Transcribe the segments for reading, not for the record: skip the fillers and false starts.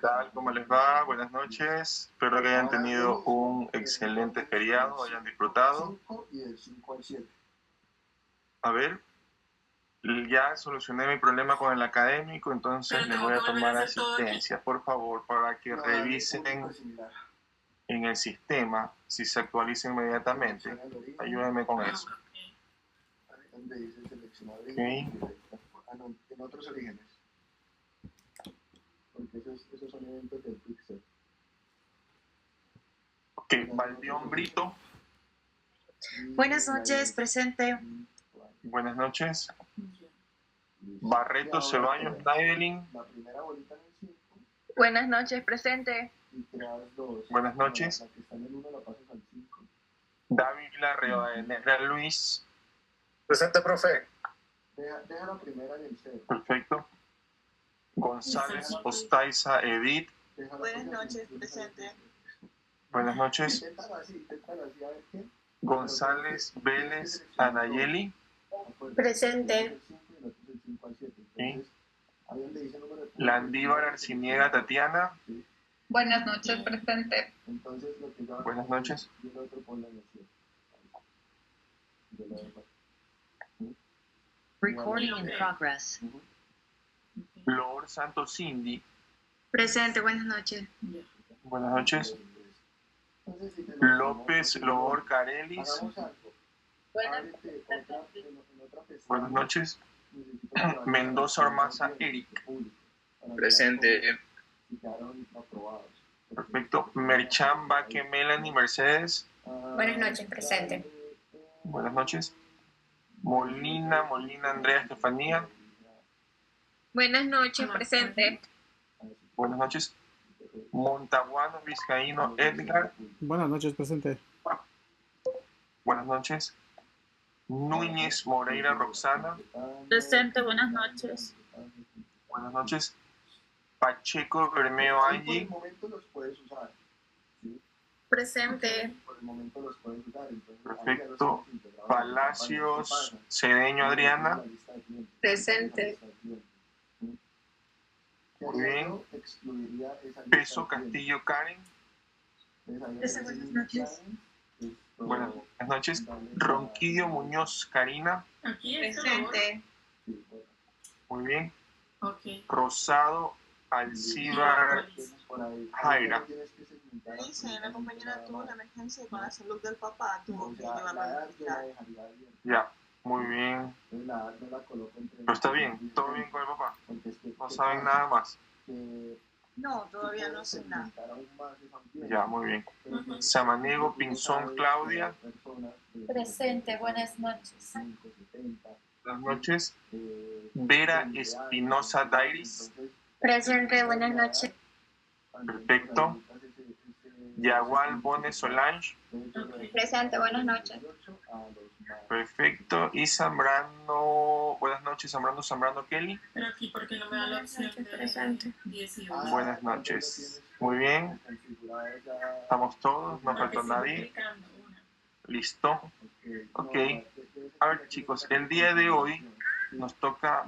Tal? ¿Cómo les va? Buenas noches. Espero que hayan tenido un excelente feriado, hayan disfrutado. A ver, ya solucioné mi problema con el académico, entonces les voy a tomar asistencia, por favor, para que revisen en el sistema si se actualiza inmediatamente. Ayúdenme con eso. Okay. En otros orígenes. Porque esos son eventos del Pixel. Ok, Balbión Brito. Buenas noches, presente. Buenas noches. Barreto Ceballos Naidelin. La primera bolita en el 5. Buenas noches, presente. Y creas 2. Buenas noches. La que está en el 1 la pasas al 5. Dávila Rivadeneira Luis. Presente, profe. Deja la primera en el 0. Perfecto. González Ostaiza Edith. Buenas noches, presente. Buenas noches. Inténtalo así, a ver qué. González Vélez Anayeli. Presente. Sí. Landívar Arciniega Tatiana. Buenas noches, presente. Buenas noches. Recording in progress. Lord Santos Cindy. Presente, buenas noches. Buenas noches. López Lord Carelis. Buenas noches. Mendoza Ormaza Eric. Presente. Perfecto. Merchan Baque Melanie Mercedes. Buenas noches, presente. Buenas noches. Molina Andrea Estefanía. Buenas noches, presente. Buenas noches. Montaguano Vizcaíno Edgar. Buenas noches, presente. Buenas noches. Núñez Moreira Roxana. Presente, buenas noches. Buenas noches. Pacheco Bermeo Angie. Por el momento los puedes usar. ¿Sí? Presente. Por el momento los puedes usar. Entonces, Perfecto. Palacios Cedeño Adriana. Presente. Muy bien. Peso Castillo Karen. Buenas noches. Buenas noches. Ronquillo Muñoz Karina. Presente. Muy bien. Okay. Rosado Alcibar Jaira. Dice, la compañera tuvo una emergencia con la salud del papá, tuvo que llevarlo al hospital. Ya, muy bien. Pero está bien, todo bien con el papá. No saben nada más. No, todavía no sé nada. Ya, muy bien. Samaniego Pinzón Claudia. Presente, buenas noches. Buenas noches. Vera Espinosa Dairis. Presente, buenas noches. Perfecto. Yagual Bones Solange. Presente, buenas noches. Perfecto. Y Zambrano, buenas noches, Zambrano Kelly. Pero aquí, porque no me da la opción de Presente. 18. Buenas noches. Muy bien. Estamos todos, no faltó nadie. Listo. Ok. A ver, chicos, el día de hoy nos toca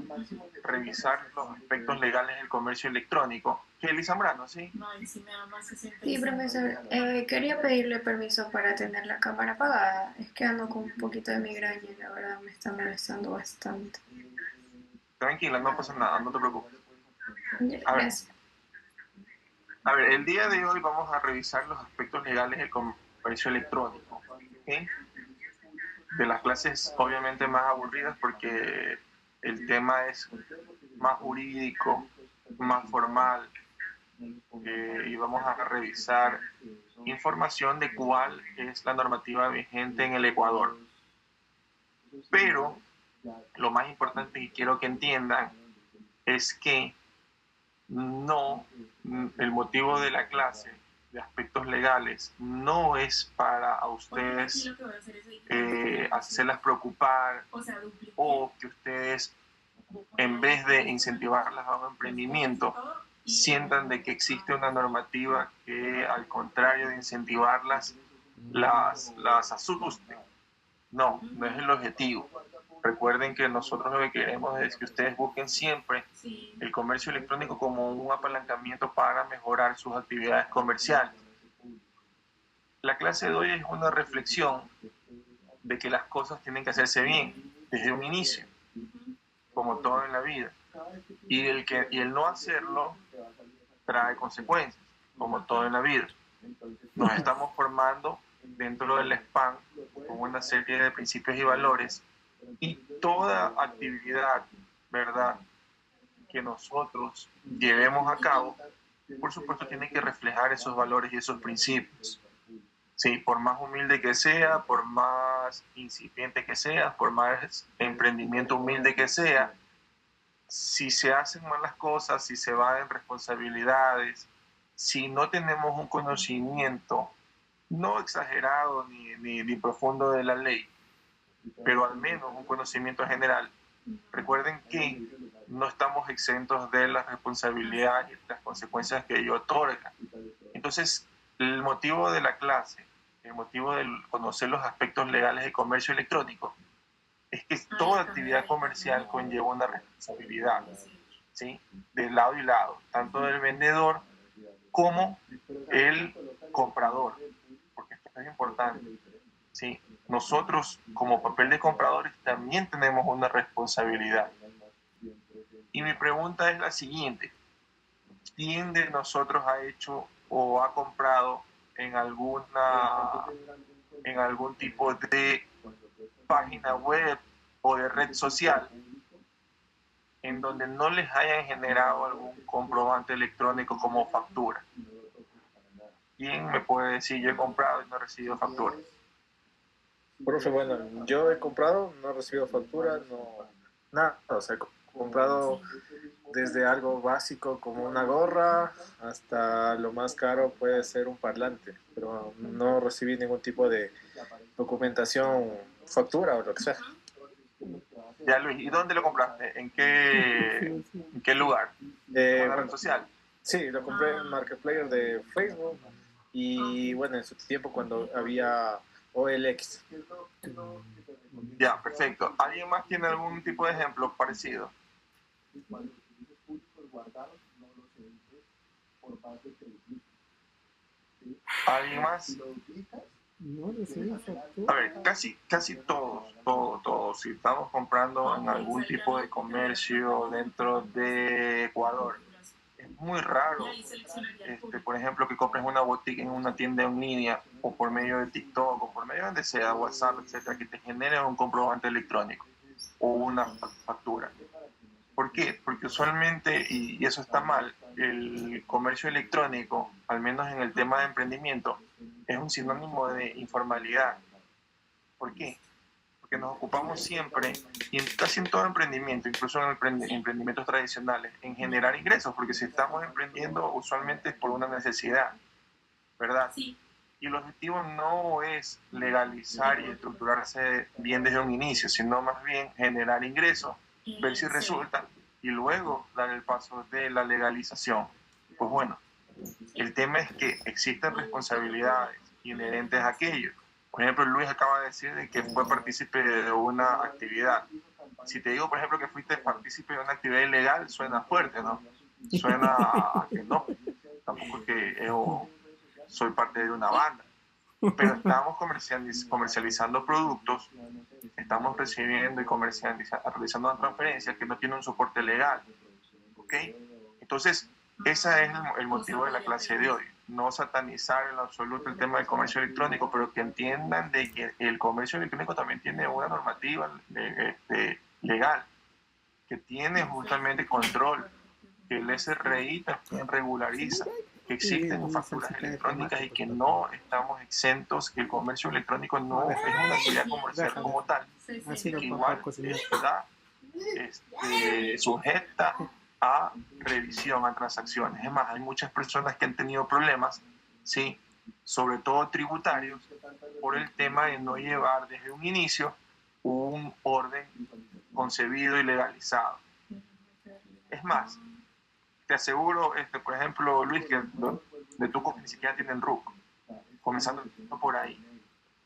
revisar los aspectos legales del comercio electrónico. Kelly Zambrano, ¿sí? No, ahí sí me da más 65. Sí, profesor. Quería pedirle permiso para tener la cámara apagada. Es que ando con un poquito de migraña y la verdad me está molestando bastante. Tranquila, no pasa nada, no te preocupes. Gracias. A ver, el día de hoy vamos a revisar los aspectos legales del comercio electrónico. ¿Okay? De las clases obviamente más aburridas porque el tema es más jurídico, más formal, y vamos a revisar información de cuál es la normativa vigente en el Ecuador. Pero lo más importante que quiero que entiendan es que no, el motivo de la clase de aspectos legales no es para a ustedes hacerlas preocupar o que ustedes, en vez de incentivarlas a un emprendimiento, sientan de que existe una normativa que, al contrario de incentivarlas, las asuste. No, no es el objetivo. Recuerden que nosotros lo que queremos es que ustedes busquen siempre Sí. el comercio electrónico como un apalancamiento para mejorar sus actividades comerciales. La clase de hoy es una reflexión de que las cosas tienen que hacerse bien desde un inicio, como todo en la vida. Y el no hacerlo trae consecuencias, como todo en la vida. Nos estamos formando dentro del spam con una serie de principios y valores, y toda actividad, ¿verdad?, que nosotros llevemos a cabo, por supuesto, tiene que reflejar esos valores y esos principios. Sí, por más humilde que sea, por más incipiente que sea, por más emprendimiento humilde que sea, si se hacen malas cosas, si se van en responsabilidades, si no tenemos un conocimiento no exagerado ni profundo de la ley, pero al menos un conocimiento general, recuerden que no estamos exentos de las responsabilidades y las consecuencias que ello otorga. Entonces, el motivo de la clase, el motivo de conocer los aspectos legales de comercio electrónico, es que toda actividad comercial conlleva una responsabilidad, ¿sí?, de lado y lado, tanto del vendedor como el comprador, porque esto es importante, ¿sí? Nosotros, como papel de compradores, también tenemos una responsabilidad. Y mi pregunta es la siguiente: ¿quién de nosotros ha hecho o ha comprado en algún tipo de página web o de red social en donde no les hayan generado algún comprobante electrónico como factura? ¿Quién me puede decir yo he comprado y no he recibido factura? Profe, bueno, yo he comprado, no he recibido factura, no, nada, o sea, he comprado desde algo básico como una gorra hasta lo más caro puede ser un parlante, pero no recibí ningún tipo de documentación, factura o lo que sea. Ya, Luis, ¿y dónde lo compraste? ¿En qué lugar? ¿En una red social? Sí, lo compré en Marketplace de Facebook y bueno, en su tiempo cuando había OLX. Ya, perfecto. ¿Alguien más tiene algún tipo de ejemplo parecido? ¿Alguien más? No recibí factura. A ver, casi todos, si estamos comprando en algún tipo de comercio dentro de Ecuador, es muy raro, por ejemplo, que compres una boutique en una tienda en línea o por medio de TikTok o por medio de donde sea, WhatsApp, etcétera, que te genere un comprobante electrónico o una factura. ¿Por qué? Porque usualmente, y eso está mal, el comercio electrónico, al menos en el tema de emprendimiento, es un sinónimo de informalidad. ¿Por qué? Porque nos ocupamos siempre, y casi en todo emprendimiento, incluso en emprendimientos tradicionales, en generar ingresos, porque si estamos emprendiendo usualmente es por una necesidad, ¿verdad? Sí. Y el objetivo no es legalizar y estructurarse bien desde un inicio, sino más bien generar ingresos, ver si resulta y luego dar el paso de la legalización. Pues bueno, el tema es que existen responsabilidades inherentes a aquello. Por ejemplo, Luis acaba de decir de que fue partícipe de una actividad. Si te digo, por ejemplo, que fuiste partícipe de una actividad ilegal, suena fuerte, ¿no? Suena a que no. Tampoco es que yo soy parte de una banda. Pero estamos comercializando productos, estamos recibiendo y realizando una transferencia que no tiene un soporte legal. ¿Ok? Entonces, ese es el motivo de la clase de hoy. No satanizar en lo absoluto el tema del comercio electrónico, pero que entiendan de que el comercio electrónico también tiene una normativa legal, que tiene justamente control, que el SRI también regulariza, que existen facturas electrónicas y que no estamos exentos, que el comercio electrónico no es una actividad comercial como tal, y que igual está sujeta a revisión, a transacciones. Es más, hay muchas personas que han tenido problemas, ¿sí?, sobre todo tributarios, por el tema de no llevar desde un inicio un orden concebido y legalizado. Es más, te aseguro, por ejemplo, Luis, que de Tuco ni siquiera tienen RUC, comenzando por ahí.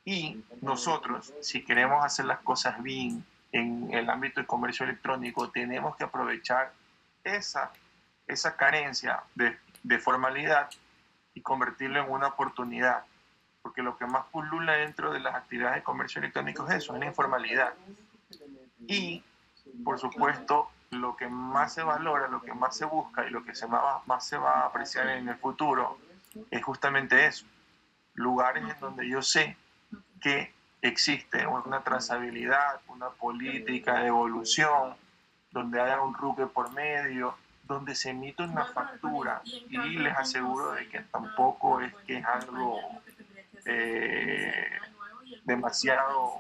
Y nosotros, si queremos hacer las cosas bien, en el ámbito del comercio electrónico, tenemos que aprovechar esa carencia de formalidad y convertirlo en una oportunidad, porque lo que más pulula dentro de las actividades de comercio electrónico es eso, es la informalidad. Y, por supuesto, lo que más se valora, lo que más se busca y lo que más se va a apreciar en el futuro es justamente eso, lugares en donde yo sé que existe una trazabilidad, una política de evolución, donde haya un RUC por medio, donde se emite una factura, y les aseguro de que tampoco es que es algo demasiado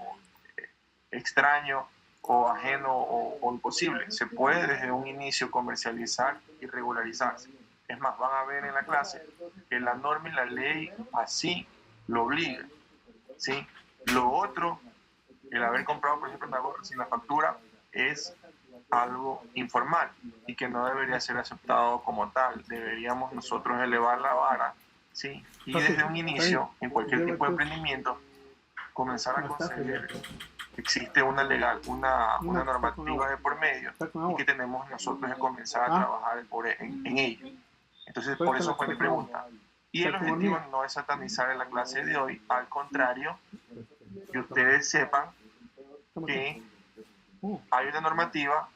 extraño o ajeno o imposible. Se puede desde un inicio comercializar y regularizarse. Es más, van a ver en la clase que la norma y la ley así lo obligan, ¿sí? Lo otro, el haber comprado, por ejemplo, una gorra sin la factura, es algo informal y que no debería ser aceptado como tal. Deberíamos nosotros elevar la vara, ¿sí? Y desde un inicio, en cualquier tipo de emprendimiento, comenzar a conseguir que existe una normativa de por medio y que tenemos nosotros que comenzar a trabajar en ello. Entonces, por eso fue mi pregunta. Y el objetivo no es satanizar en la clase de hoy, al contrario, que ustedes sepan que hay una normativa,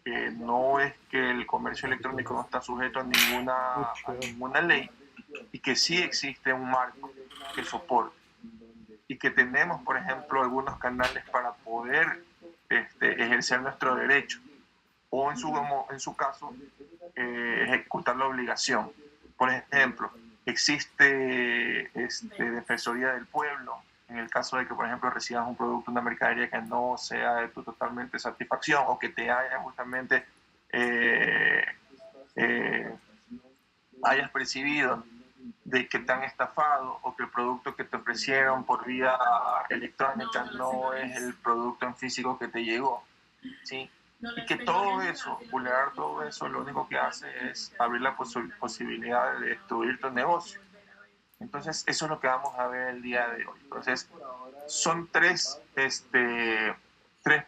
que no es que el comercio electrónico no está sujeto a ninguna ley, y que sí existe un marco que soporte, y que tenemos, por ejemplo, algunos canales para poder ejercer nuestro derecho, o en su caso, ejecutar la obligación. Por ejemplo, existe Defensoría del Pueblo, en el caso de que, por ejemplo, recibas un producto, una mercadería que no sea de tu totalmente satisfacción, o que te haya justamente hayas percibido de que te han estafado, o que el producto que te ofrecieron por vía electrónica no es el producto en físico que te llegó, ¿sí? Y que todo eso, vulnerar todo eso, lo único que hace es abrir la posibilidad de destruir tu negocio. Entonces, eso es lo que vamos a ver el día de hoy. Entonces, son tres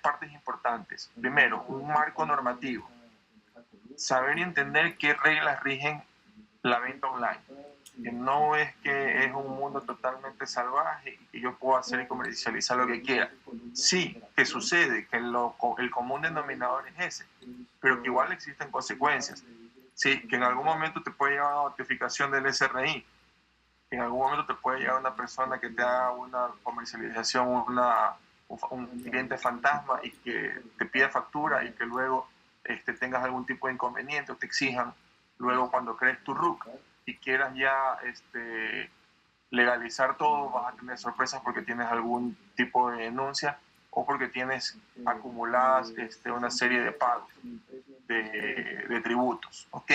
partes importantes. Primero, un marco normativo. Saber y entender qué reglas rigen la venta online. Que no es que es un mundo totalmente salvaje y que yo puedo hacer y comercializar lo que quiera. Sí, que sucede, que el común denominador es ese, pero que igual existen consecuencias. Sí, que en algún momento te puede llegar una notificación del SRI, que en algún momento te puede llegar una persona que te haga una comercialización, un cliente fantasma, y que te pida factura, y que luego tengas algún tipo de inconveniente o te exijan luego cuando crees tu RUC y quieras ya legalizar todo, vas a tener sorpresas porque tienes algún tipo de denuncia o porque tienes acumuladas una serie de pagos de tributos, ¿ok?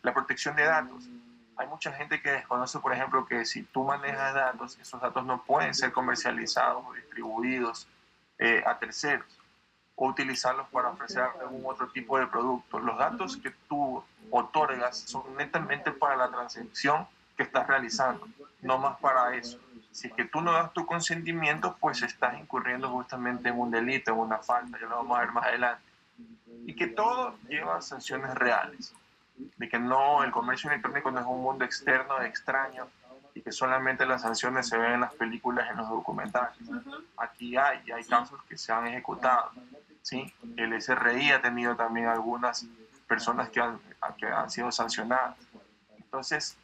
La protección de datos. Hay mucha gente que desconoce, por ejemplo, que si tú manejas datos, esos datos no pueden ser comercializados o distribuidos a terceros, o utilizarlos para ofrecer algún otro tipo de producto. Los datos que tú otorgas son netamente para la transacción que estás realizando, no más para eso. Si es que tú no das tu consentimiento, pues estás incurriendo justamente en un delito, en una falta, ya lo vamos a ver más adelante. Y que todo lleva sanciones reales, de que no, el comercio electrónico no es un mundo externo, extraño, y que solamente las sanciones se ven en las películas, en los documentales. Aquí hay casos que se han ejecutado, ¿sí? El SRI ha tenido también algunas personas que han sido sancionadas. Entonces,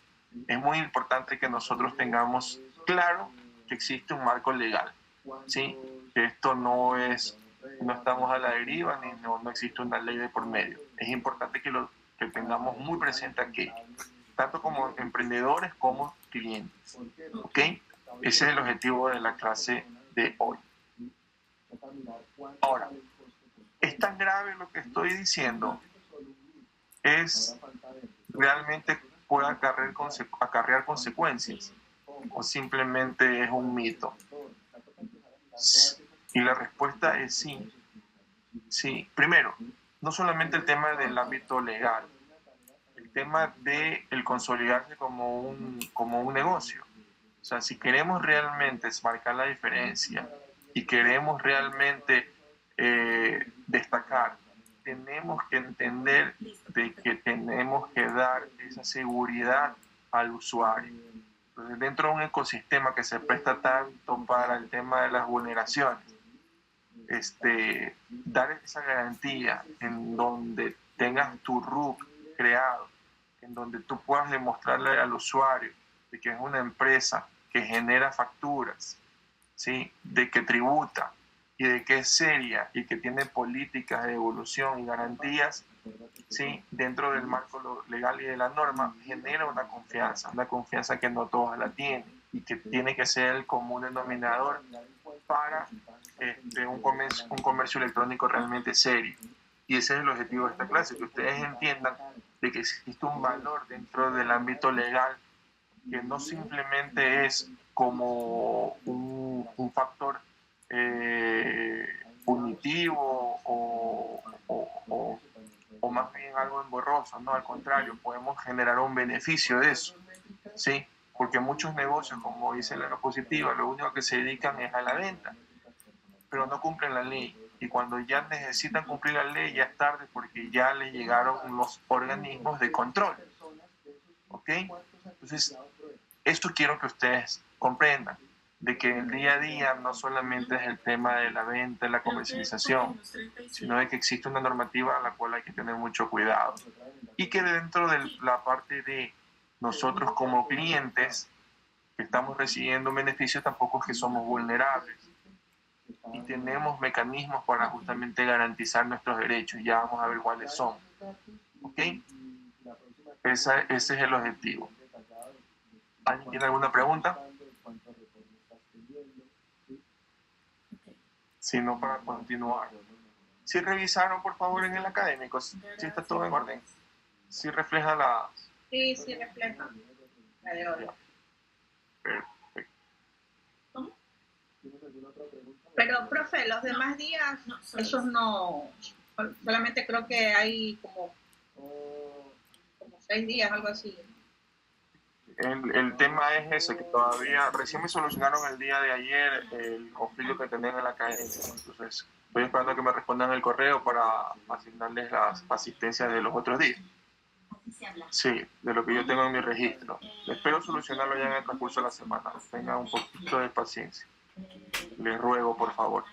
es muy importante que nosotros tengamos claro que existe un marco legal, ¿sí? Que esto no estamos a la deriva, ni no existe una ley de por medio. Es importante que tengamos muy presente aquí, tanto como emprendedores como clientes, ¿ok? Ese es el objetivo de la clase de hoy. Ahora, es tan grave lo que estoy diciendo, realmente puede acarrear consecuencias, o simplemente es un mito. Y la respuesta es sí. Sí, primero, no solamente el tema del ámbito legal, el tema de el consolidarse como un negocio. O sea, si queremos realmente marcar la diferencia y queremos realmente destacar. Tenemos que entender de que tenemos que dar esa seguridad al usuario. Entonces, dentro de un ecosistema que se presta tanto para el tema de las vulneraciones, dar esa garantía en donde tengas tu RUC creado, en donde tú puedas demostrarle al usuario de que es una empresa que genera facturas, ¿sí? De que tributa y de que es seria y que tiene políticas de devolución y garantías, ¿sí? Dentro del marco legal y de la norma, genera una confianza que no todos la tienen y que tiene que ser el común denominador para un comercio electrónico realmente serio. Y ese es el objetivo de esta clase, que ustedes entiendan de que existe un valor dentro del ámbito legal que no simplemente es como un factor punitivo o más bien algo emborroso, no, al contrario, podemos generar un beneficio de eso, ¿sí? Porque muchos negocios, como dice la diapositiva, lo único que se dedican es a la venta, pero no cumplen la ley. Y cuando ya necesitan cumplir la ley, ya es tarde porque ya les llegaron los organismos de control. ¿Ok? Entonces, esto quiero que ustedes comprendan, de que el día a día no solamente es el tema de la venta, la comercialización, sino de que existe una normativa a la cual hay que tener mucho cuidado. Y que dentro de la parte de nosotros como clientes que estamos recibiendo beneficios, tampoco es que somos vulnerables. Y tenemos mecanismos para justamente garantizar nuestros derechos. Ya vamos a ver cuáles son. ¿Ok? Ese es el objetivo. ¿Alguien tiene alguna pregunta? Si no, para continuar. Si revisaron, por favor, en el académico, si está todo en orden. Si refleja la... Sí, sí, refleja. La de hoy. Perfecto. Pero, profe, los demás días, esos no, solamente creo que hay como 6 días, algo así. El tema es ese, que todavía, recién me solucionaron el día de ayer el conflicto que tenían en la académica. Entonces, estoy esperando que me respondan el correo para asignarles las asistencias de los otros días. Sí, de lo que yo tengo en mi registro. Espero solucionarlo ya en el transcurso de la semana. Tengan un poquito de paciencia. Les ruego, por favor.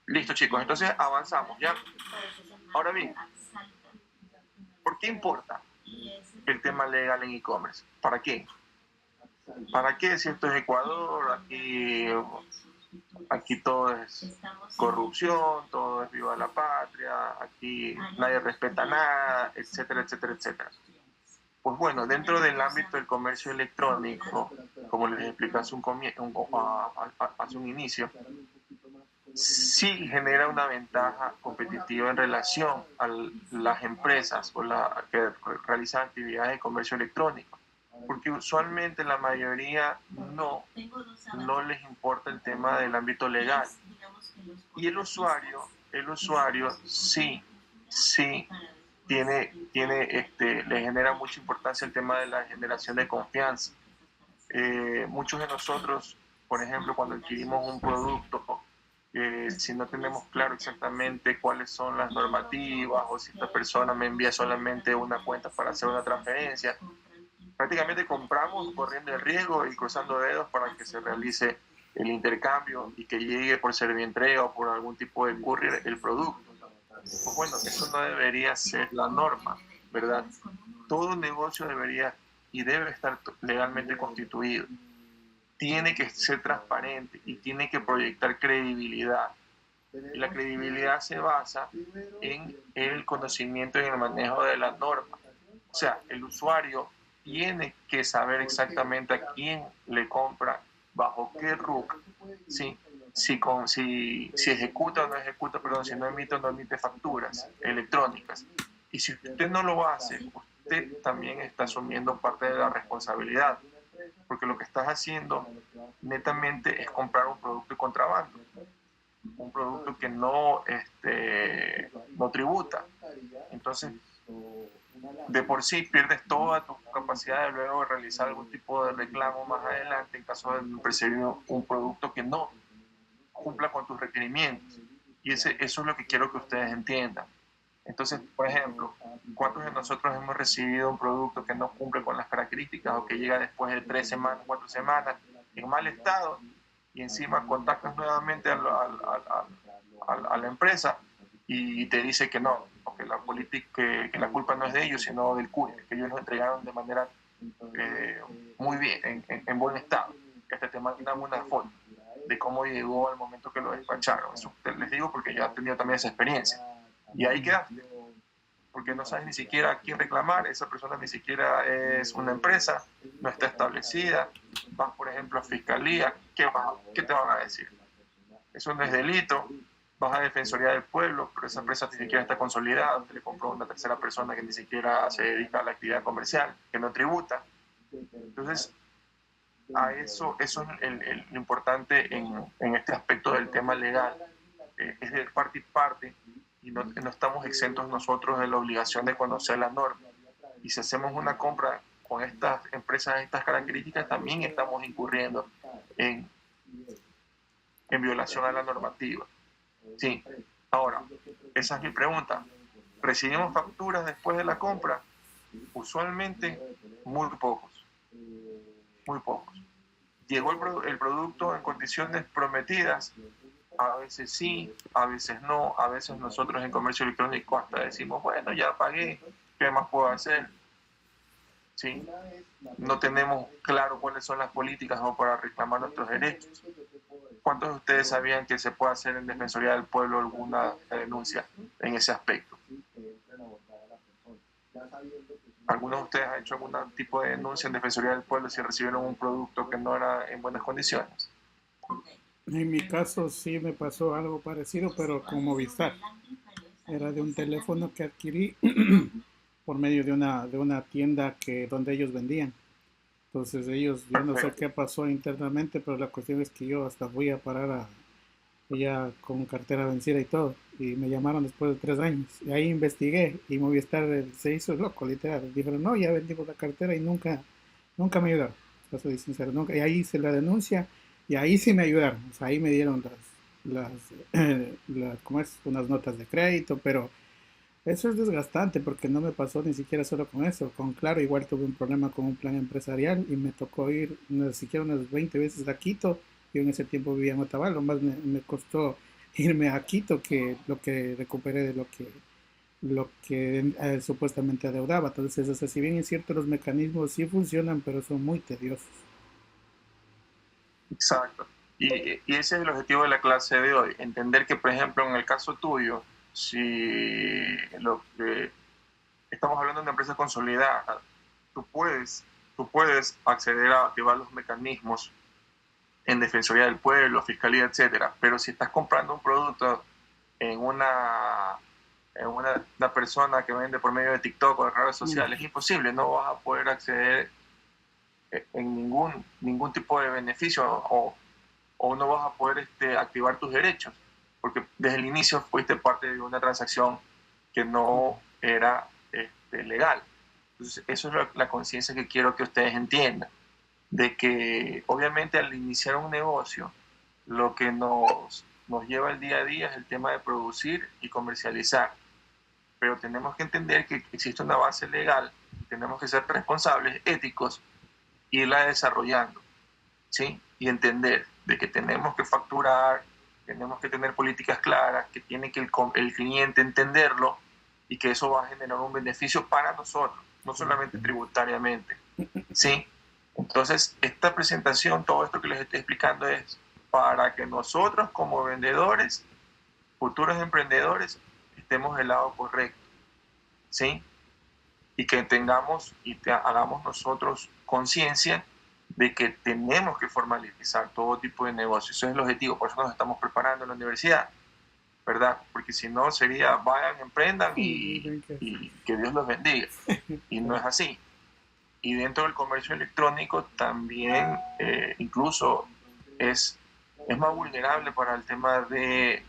Listo, chicos. Entonces, avanzamos, ¿ya? Ahora bien, ¿por qué importa el tema legal en e-commerce? ¿Para qué? ¿Para qué si esto es Ecuador? Aquí todo es corrupción, todo es viva la patria, aquí nadie respeta nada, etcétera, etcétera, etcétera. Pues bueno, dentro del ámbito del comercio electrónico, como les expliqué hace un inicio, sí genera una ventaja competitiva en relación a las empresas que realizan actividades de comercio electrónico, porque usualmente la mayoría no les importa el tema del ámbito legal. Y el usuario sí le genera mucha importancia el tema de la generación de confianza. Muchos de nosotros, por ejemplo, cuando adquirimos un producto, si no tenemos claro exactamente cuáles son las normativas o si esta persona me envía solamente una cuenta para hacer una transferencia, prácticamente compramos corriendo el riesgo y cruzando dedos para que se realice el intercambio y que llegue por servientrega o por algún tipo de courier el producto. Pues bueno, eso no debería ser la norma, ¿verdad? Todo negocio debería y debe estar legalmente constituido. Tiene que ser transparente y tiene que proyectar credibilidad. Y la credibilidad se basa en el conocimiento y en el manejo de la norma. O sea, el usuario tiene que saber exactamente a quién le compra, bajo qué RUC, ¿sí? Si ejecuta o no ejecuta, perdón, si no emite o no emite facturas electrónicas. Y si usted no lo hace, usted también está asumiendo parte de la responsabilidad, porque lo que estás haciendo netamente es comprar un producto de contrabando, un producto que no tributa. Entonces, de por sí pierdes toda tu capacidad de luego realizar algún tipo de reclamo más adelante en caso de percibir un producto que no cumpla con tus requerimientos. Y eso es lo que quiero que ustedes entiendan. Entonces, por ejemplo, ¿cuántos de nosotros hemos recibido un producto que no cumple con las características o que llega después de 3 semanas, 4 semanas en mal estado y encima contactas nuevamente a la empresa y te dice que no, que la que la culpa no es de ellos, sino del courier, que ellos lo entregaron de manera muy bien, en buen estado? Hasta te mandan una foto de cómo llegó al momento que lo despacharon. Eso les digo porque ya he tenido también esa experiencia. Y ahí quedaste, porque no sabes ni siquiera a quién reclamar, esa persona ni siquiera es una empresa, no está establecida, vas por ejemplo a fiscalía, ¿qué te van a decir? Eso no es delito, vas a Defensoría del Pueblo, pero esa empresa ni siquiera está consolidada, te le compró una tercera persona que ni siquiera se dedica a la actividad comercial, que no tributa. Entonces, a eso es lo importante en este aspecto del tema legal, es de parte y parte, y no estamos exentos nosotros de la obligación de conocer la norma. Y si hacemos una compra con estas empresas de estas características, también estamos incurriendo en violación a la normativa. Sí. Ahora, esa es mi pregunta. ¿Recibimos facturas después de la compra? Usualmente, muy pocos. Muy pocos. ¿Llegó el producto en condiciones prometidas? A veces sí, a veces no, a veces nosotros en comercio electrónico hasta decimos, bueno, ya pagué, ¿qué más puedo hacer? ¿Sí? No tenemos claro cuáles son las políticas para reclamar nuestros derechos. ¿Cuántos de ustedes sabían que se puede hacer en Defensoría del Pueblo alguna denuncia en ese aspecto? ¿Algunos de ustedes han hecho algún tipo de denuncia en Defensoría del Pueblo si recibieron un producto que no era en buenas condiciones? En mi caso sí me pasó algo parecido, pero con Movistar. Era de un teléfono que adquirí por medio de una tienda donde ellos vendían. Entonces yo no sé qué pasó internamente, pero la cuestión es que yo hasta fui a parar ya con cartera vencida y todo. Y me llamaron después de 3 años. Y ahí investigué y Movistar se hizo loco, literal. Dijeron, no, ya vendimos la cartera y nunca me ayudaron. Yo soy sincero, nunca. Y ahí hice la denuncia y ahí sí me ayudaron. O sea, ahí me dieron ¿cómo es? Unas notas de crédito, pero eso es desgastante porque no me pasó ni siquiera solo con eso. Con Claro igual tuve un problema con un plan empresarial y me tocó ir ni siquiera unas 20 veces a Quito. Yo en ese tiempo vivía en Otavalo, más me costó irme a Quito que lo que recuperé de lo que supuestamente adeudaba. Entonces, o sea, si bien es cierto, los mecanismos sí funcionan, pero son muy tediosos. Exacto. Y ese es el objetivo de la clase de hoy, entender que, por ejemplo, en el caso tuyo, si estamos hablando de una empresa consolidada, tú puedes acceder a activar los mecanismos en Defensoría del Pueblo, Fiscalía, etcétera. Pero si estás comprando un producto en una persona que vende por medio de TikTok o de redes sociales, es imposible, no vas a poder acceder en ningún tipo de beneficio o no vas a poder activar tus derechos, porque desde el inicio fuiste parte de una transacción que no era legal. Entonces, eso es la conciencia que quiero que ustedes entiendan, de que obviamente al iniciar un negocio, lo que nos lleva el día a día es el tema de producir y comercializar, pero tenemos que entender que existe una base legal, tenemos que ser responsables, éticos, e irla desarrollando, ¿sí? Y entender de que tenemos que facturar, tenemos que tener políticas claras, que tiene que el cliente entenderlo y que eso va a generar un beneficio para nosotros, no solamente tributariamente, ¿sí? Entonces, esta presentación, todo esto que les estoy explicando es para que nosotros como vendedores, futuros emprendedores, estemos del lado correcto, ¿sí? Y que tengamos y hagamos nosotros conciencia de que tenemos que formalizar todo tipo de negocios. Ese es el objetivo, por eso nos estamos preparando en la universidad, ¿verdad? Porque si no sería vayan, emprendan y que Dios los bendiga. Y no es así. Y dentro del comercio electrónico también incluso es más vulnerable para el tema de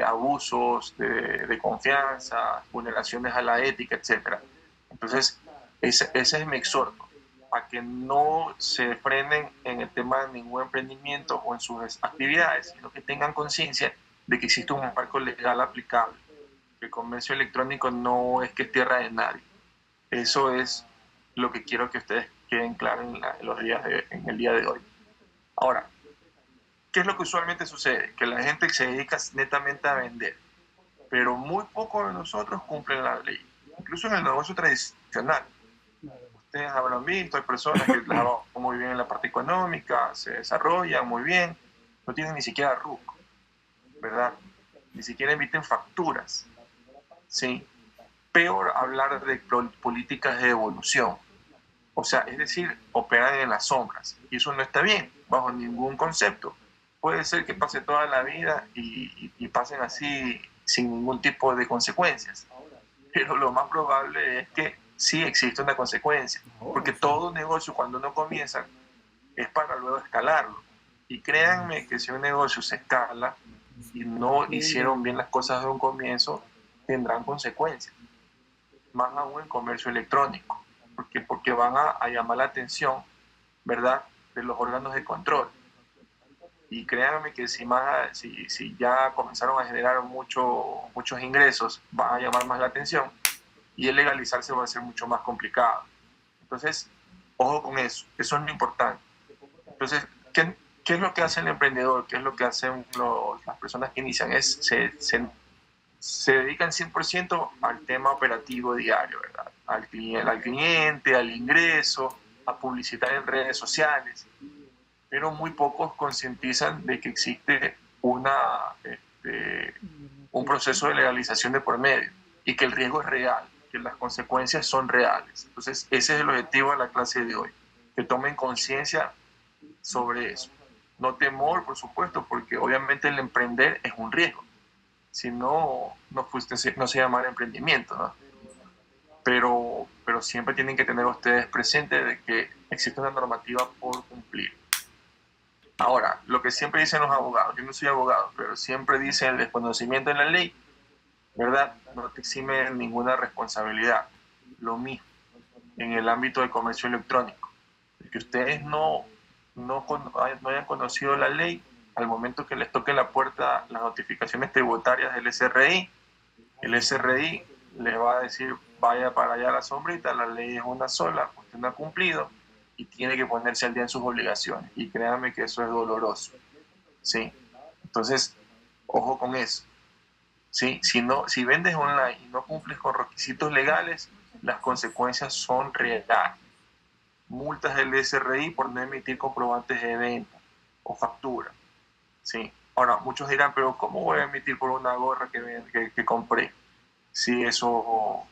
abusos de confianza, vulneraciones a la ética, etc. Entonces, ese es mi exhorto, a que no se frenen en el tema de ningún emprendimiento o en sus actividades, sino que tengan conciencia de que existe un marco legal aplicable. El comercio electrónico no es que es tierra de nadie. Eso es lo que quiero que ustedes queden claros en el día de hoy. Ahora, ¿qué es lo que usualmente sucede? Que la gente se dedica netamente a vender, pero muy pocos de nosotros cumplen la ley, incluso en el negocio tradicional. Ustedes habrán visto, hay personas que les va muy bien en la parte económica, se desarrollan muy bien, no tienen ni siquiera RUC, ¿verdad? Ni siquiera emiten facturas, ¿sí? Peor hablar de políticas de devolución. O sea, es decir, operan en las sombras. Y eso no está bien, bajo ningún concepto. Puede ser que pase toda la vida y pasen así sin ningún tipo de consecuencias. Pero lo más probable es que sí existe una consecuencia. Porque todo negocio, cuando uno comienza, es para luego escalarlo. Y créanme que si un negocio se escala y no hicieron bien las cosas de un comienzo, tendrán consecuencias. Más aún en comercio electrónico. Porque van a llamar la atención, ¿verdad?, de los órganos de control. Y créanme que si ya comenzaron a generar muchos ingresos, van a llamar más la atención y el legalizarse va a ser mucho más complicado. Entonces, ojo con eso es lo importante. Entonces, ¿qué es lo que hace el emprendedor? ¿Qué es lo que hacen las personas que inician? Se dedican 100% al tema operativo diario, ¿verdad? Al cliente, al ingreso, a publicitar en redes sociales, pero muy pocos concientizan de que existe un proceso de legalización de por medio y que el riesgo es real, que las consecuencias son reales. Entonces, ese es el objetivo de la clase de hoy, que tomen conciencia sobre eso. No temor, por supuesto, porque obviamente el emprender es un riesgo. Si no se llama emprendimiento, ¿no? Pero siempre tienen que tener ustedes presente de que existe una normativa por cumplir. Ahora, lo que siempre dicen los abogados, yo no soy abogado, pero siempre dicen el desconocimiento de la ley, ¿verdad?, no te exime de ninguna responsabilidad. Lo mismo en el ámbito del comercio electrónico. Que ustedes no hayan conocido la ley, al momento que les toque la puerta las notificaciones tributarias del SRI, el SRI les va a decir, vaya para allá la sombrita, la ley es una sola, usted no ha cumplido y tiene que ponerse al día en sus obligaciones. Y créanme que eso es doloroso, ¿sí? Entonces, ojo con eso, ¿sí? Si vendes online y no cumples con requisitos legales, las consecuencias son reales. Multas del SRI por no emitir comprobantes de venta o factura, ¿sí? Ahora, muchos dirán, pero ¿cómo voy a emitir por una gorra que compré? Si eso,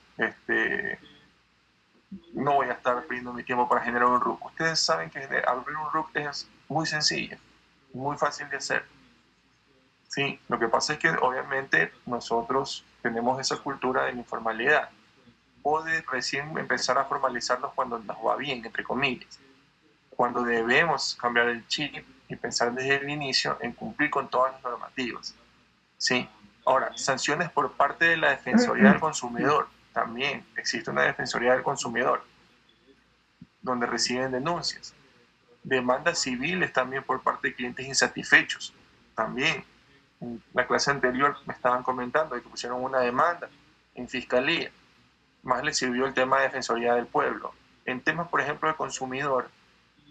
no voy a estar perdiendo mi tiempo para generar un RUC. Ustedes saben que abrir un RUC es muy sencillo, muy fácil de hacer. Sí, lo que pasa es que obviamente nosotros tenemos esa cultura de la informalidad, o de recién empezar a formalizarnos cuando nos va bien, entre comillas, cuando debemos cambiar el chip y pensar desde el inicio en cumplir con todas las normativas. ¿Sí? Ahora, sanciones por parte de la Defensoría del Consumidor. También existe una Defensoría del Consumidor donde reciben denuncias. Demandas civiles también por parte de clientes insatisfechos. También, en la clase anterior me estaban comentando que pusieron una demanda en fiscalía. Más les sirvió el tema de Defensoría del Pueblo. En temas, por ejemplo, de consumidor,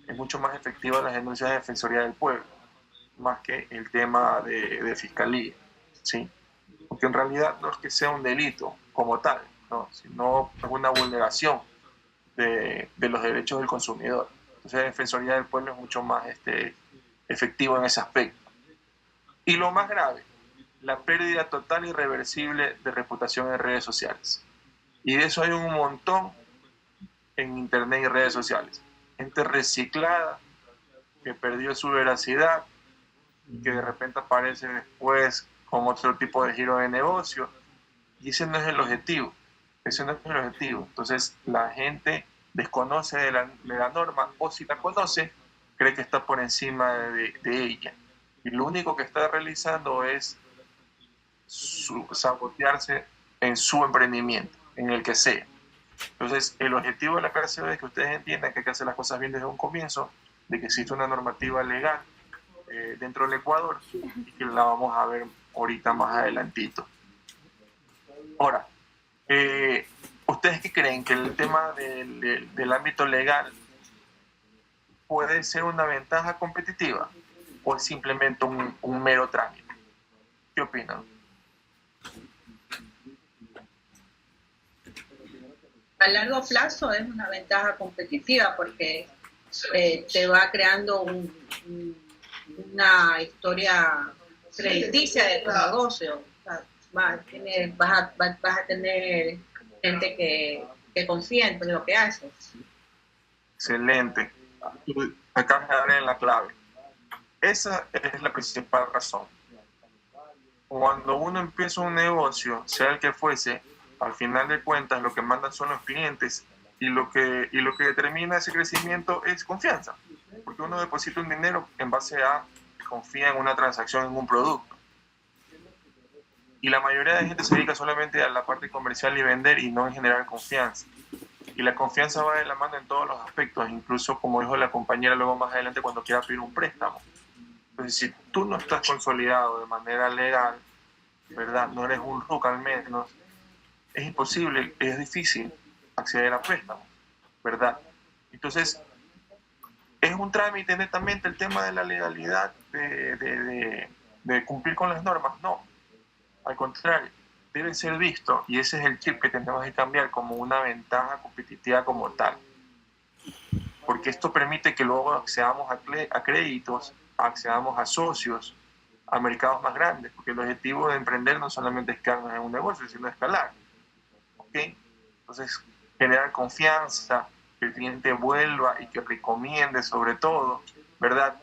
es mucho más efectiva las denuncias de Defensoría del Pueblo, más que el tema de fiscalía, ¿sí? Porque en realidad no es que sea un delito como tal, ¿no?, sino es una vulneración de los derechos del consumidor. Entonces, la Defensoría del Pueblo es mucho más efectivo en ese aspecto. Y lo más grave, la pérdida total e irreversible de reputación en redes sociales. Y de eso hay un montón en internet y redes sociales. Gente reciclada que perdió su veracidad y que de repente aparece después con otro tipo de giro de negocio. Y ese no es el objetivo. Ese no es el objetivo. Entonces la gente desconoce de la norma, o si la conoce, cree que está por encima de ella. Y lo único que está realizando es sabotearse en su emprendimiento, en el que sea. Entonces, el objetivo de la clase es que ustedes entiendan que hay que hacer las cosas bien desde un comienzo, de que existe una normativa legal dentro del Ecuador y que la vamos a ver ahorita más adelantito. Ahora, ¿ustedes qué creen? ¿Que el tema del ámbito legal puede ser una ventaja competitiva o es simplemente un mero trámite? ¿Qué opinan? A largo plazo es una ventaja competitiva porque te va creando una historia crediticia de tu negocio. O sea, vas a tener gente que confía en lo que haces. Excelente. Acá me dan en la clave. Esa es la principal razón. Cuando uno empieza un negocio, sea el que fuese, al final de cuentas lo que mandan son los clientes y lo que determina ese crecimiento es confianza. Porque uno deposita un dinero en base a confía en una transacción, en un producto. Y la mayoría de gente se dedica solamente a la parte comercial y vender y no en generar confianza. Y la confianza va de la mano en todos los aspectos, incluso como dijo la compañera luego más adelante cuando quiera pedir un préstamo. Entonces, si tú no estás consolidado de manera legal, ¿verdad? No eres un RUC al menos, es imposible, es difícil acceder a préstamos, ¿verdad? Entonces, es un trámite netamente el tema de la legalidad, de cumplir con las normas, no. Al contrario, debe ser visto, y ese es el chip que tenemos que cambiar, como una ventaja competitiva como tal. Porque esto permite que luego accedamos a créditos, accedamos a socios, a mercados más grandes, porque el objetivo de emprender no solamente es quedarnos en un negocio, sino escalar. ¿Okay? Entonces, generar confianza, que el cliente vuelva y que recomiende sobre todo, ¿verdad?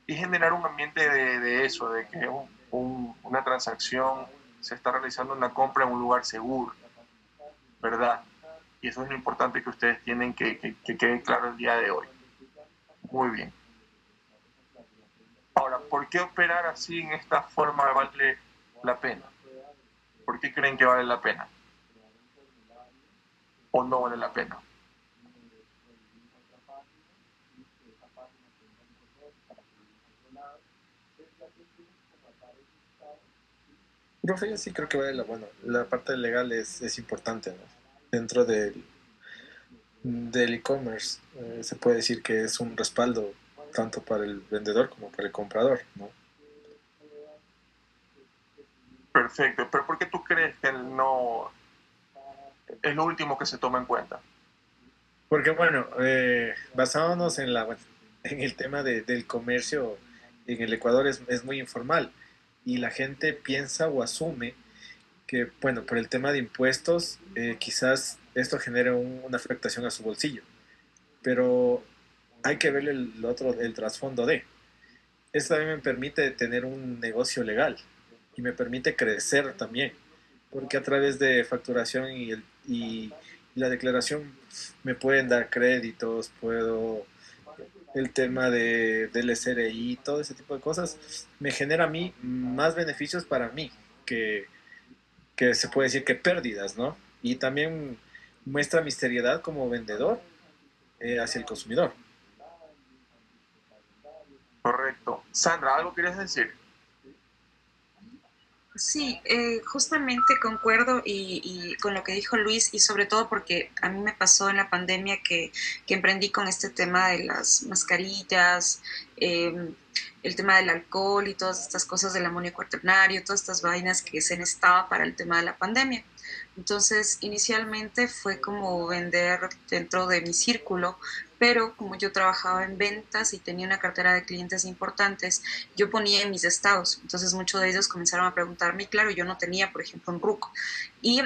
Y generar un ambiente de eso, de que una transacción se está realizando una compra en un lugar seguro, ¿verdad? Y eso es lo importante que ustedes tienen que quede claro el día de hoy. Muy bien. Ahora, ¿por qué operar así en esta forma vale la pena? ¿Por qué creen que vale la pena? ¿O no vale la pena? Profe, yo sí creo que vale la parte legal es importante, ¿no? Dentro del e-commerce se puede decir que es un respaldo tanto para el vendedor como para el comprador, ¿no? Perfecto, pero ¿por qué tú crees que no es lo último que se toma en cuenta? Porque basándonos en el tema del comercio en el Ecuador es muy informal y la gente piensa o asume que, bueno, por el tema de impuestos, quizás esto genere una afectación a su bolsillo, pero hay que ver el trasfondo de. Esto también me permite tener un negocio legal y me permite crecer también, porque a través de facturación y la declaración me pueden dar créditos, el tema del SRI, todo ese tipo de cosas, me genera a mí más beneficios para mí que se puede decir que pérdidas, ¿no? Y también muestra mi seriedad como vendedor hacia el consumidor. Correcto. Sandra, ¿algo querías decir? Sí, justamente concuerdo y con lo que dijo Luis y sobre todo porque a mí me pasó en la pandemia que emprendí con este tema de las mascarillas, el tema del alcohol y todas estas cosas del amonio cuaternario, todas estas vainas que se necesitaba para el tema de la pandemia. Entonces, inicialmente fue como vender dentro de mi círculo, pero como yo trabajaba en ventas y tenía una cartera de clientes importantes, yo ponía en mis estados. Entonces, muchos de ellos comenzaron a preguntarme, y claro, yo no tenía, por ejemplo, un RUC. Y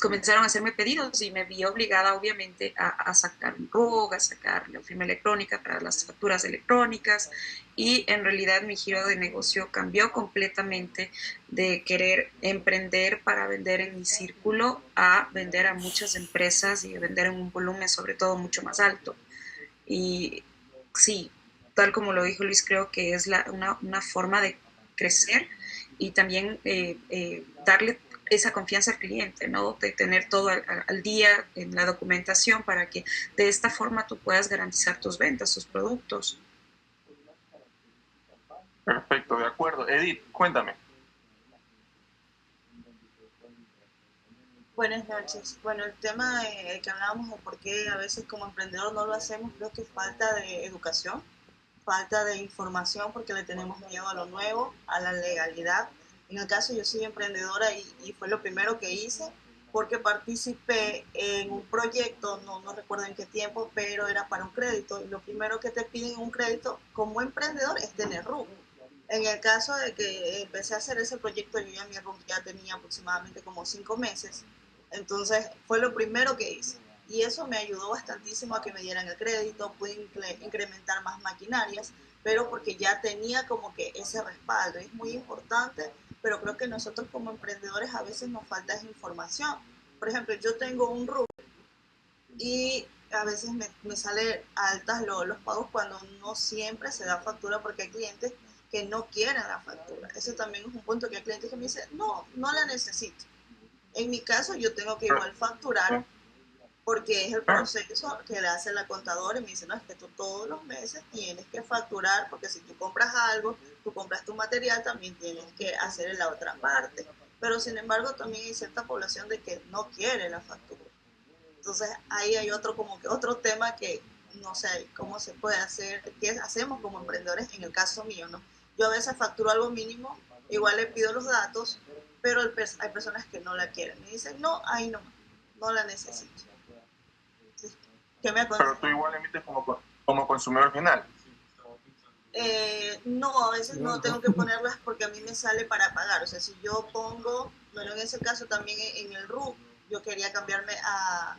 comenzaron a hacerme pedidos y me vi obligada, obviamente, a sacar un RUC, a sacar la firma electrónica para las facturas electrónicas. Y en realidad mi giro de negocio cambió completamente de querer emprender para vender en mi círculo a vender a muchas empresas y vender en un volumen sobre todo mucho más alto. Y sí, tal como lo dijo Luis, creo que es una forma de crecer y también darle esa confianza al cliente, ¿no? De tener todo al día en la documentación para que de esta forma tú puedas garantizar tus ventas, tus productos. Perfecto, de acuerdo. Edith, cuéntame. Buenas noches. Bueno, el tema que hablábamos de por qué a veces como emprendedor no lo hacemos, creo que es falta de educación, falta de información porque le tenemos miedo a lo nuevo, a la legalidad. En el caso yo soy emprendedora y fue lo primero que hice porque participé en un proyecto, no recuerdo en qué tiempo, pero era para un crédito y lo primero que te piden en un crédito como emprendedor es tener RUC. En el caso de que empecé a hacer ese proyecto, yo ya mi RUC ya tenía aproximadamente como 5 meses, entonces fue lo primero que hice y eso me ayudó bastantísimo a que me dieran el crédito, pude incrementar más maquinarias, pero porque ya tenía como que ese respaldo. Es muy importante, pero creo que nosotros como emprendedores a veces nos falta esa información. Por ejemplo, yo tengo un RUC y a veces me sale altas los pagos cuando no siempre se da factura porque hay clientes que no quieren la factura. Ese también es un punto que hay clientes que me dicen, no la necesito. En mi caso, yo tengo que igual facturar porque es el proceso que le hace la contadora y me dice, no, es que tú todos los meses tienes que facturar porque si tú compras algo, tú compras tu material, también tienes que hacer en la otra parte. Pero sin embargo, también hay cierta población de que no quiere la factura. Entonces ahí hay otro como que otro tema que no sé cómo se puede hacer, qué hacemos como emprendedores en el caso mío, ¿no? Yo a veces facturo algo mínimo, igual le pido los datos, pero hay personas que no la quieren. Me dicen, no, ahí no la necesito. ¿Qué me aconsejas? Pero tú igual emites como consumidor final. No, a veces no tengo que ponerlas porque a mí me sale para pagar. O sea, si yo pongo, bueno, en ese caso también en el RUC, yo quería cambiarme a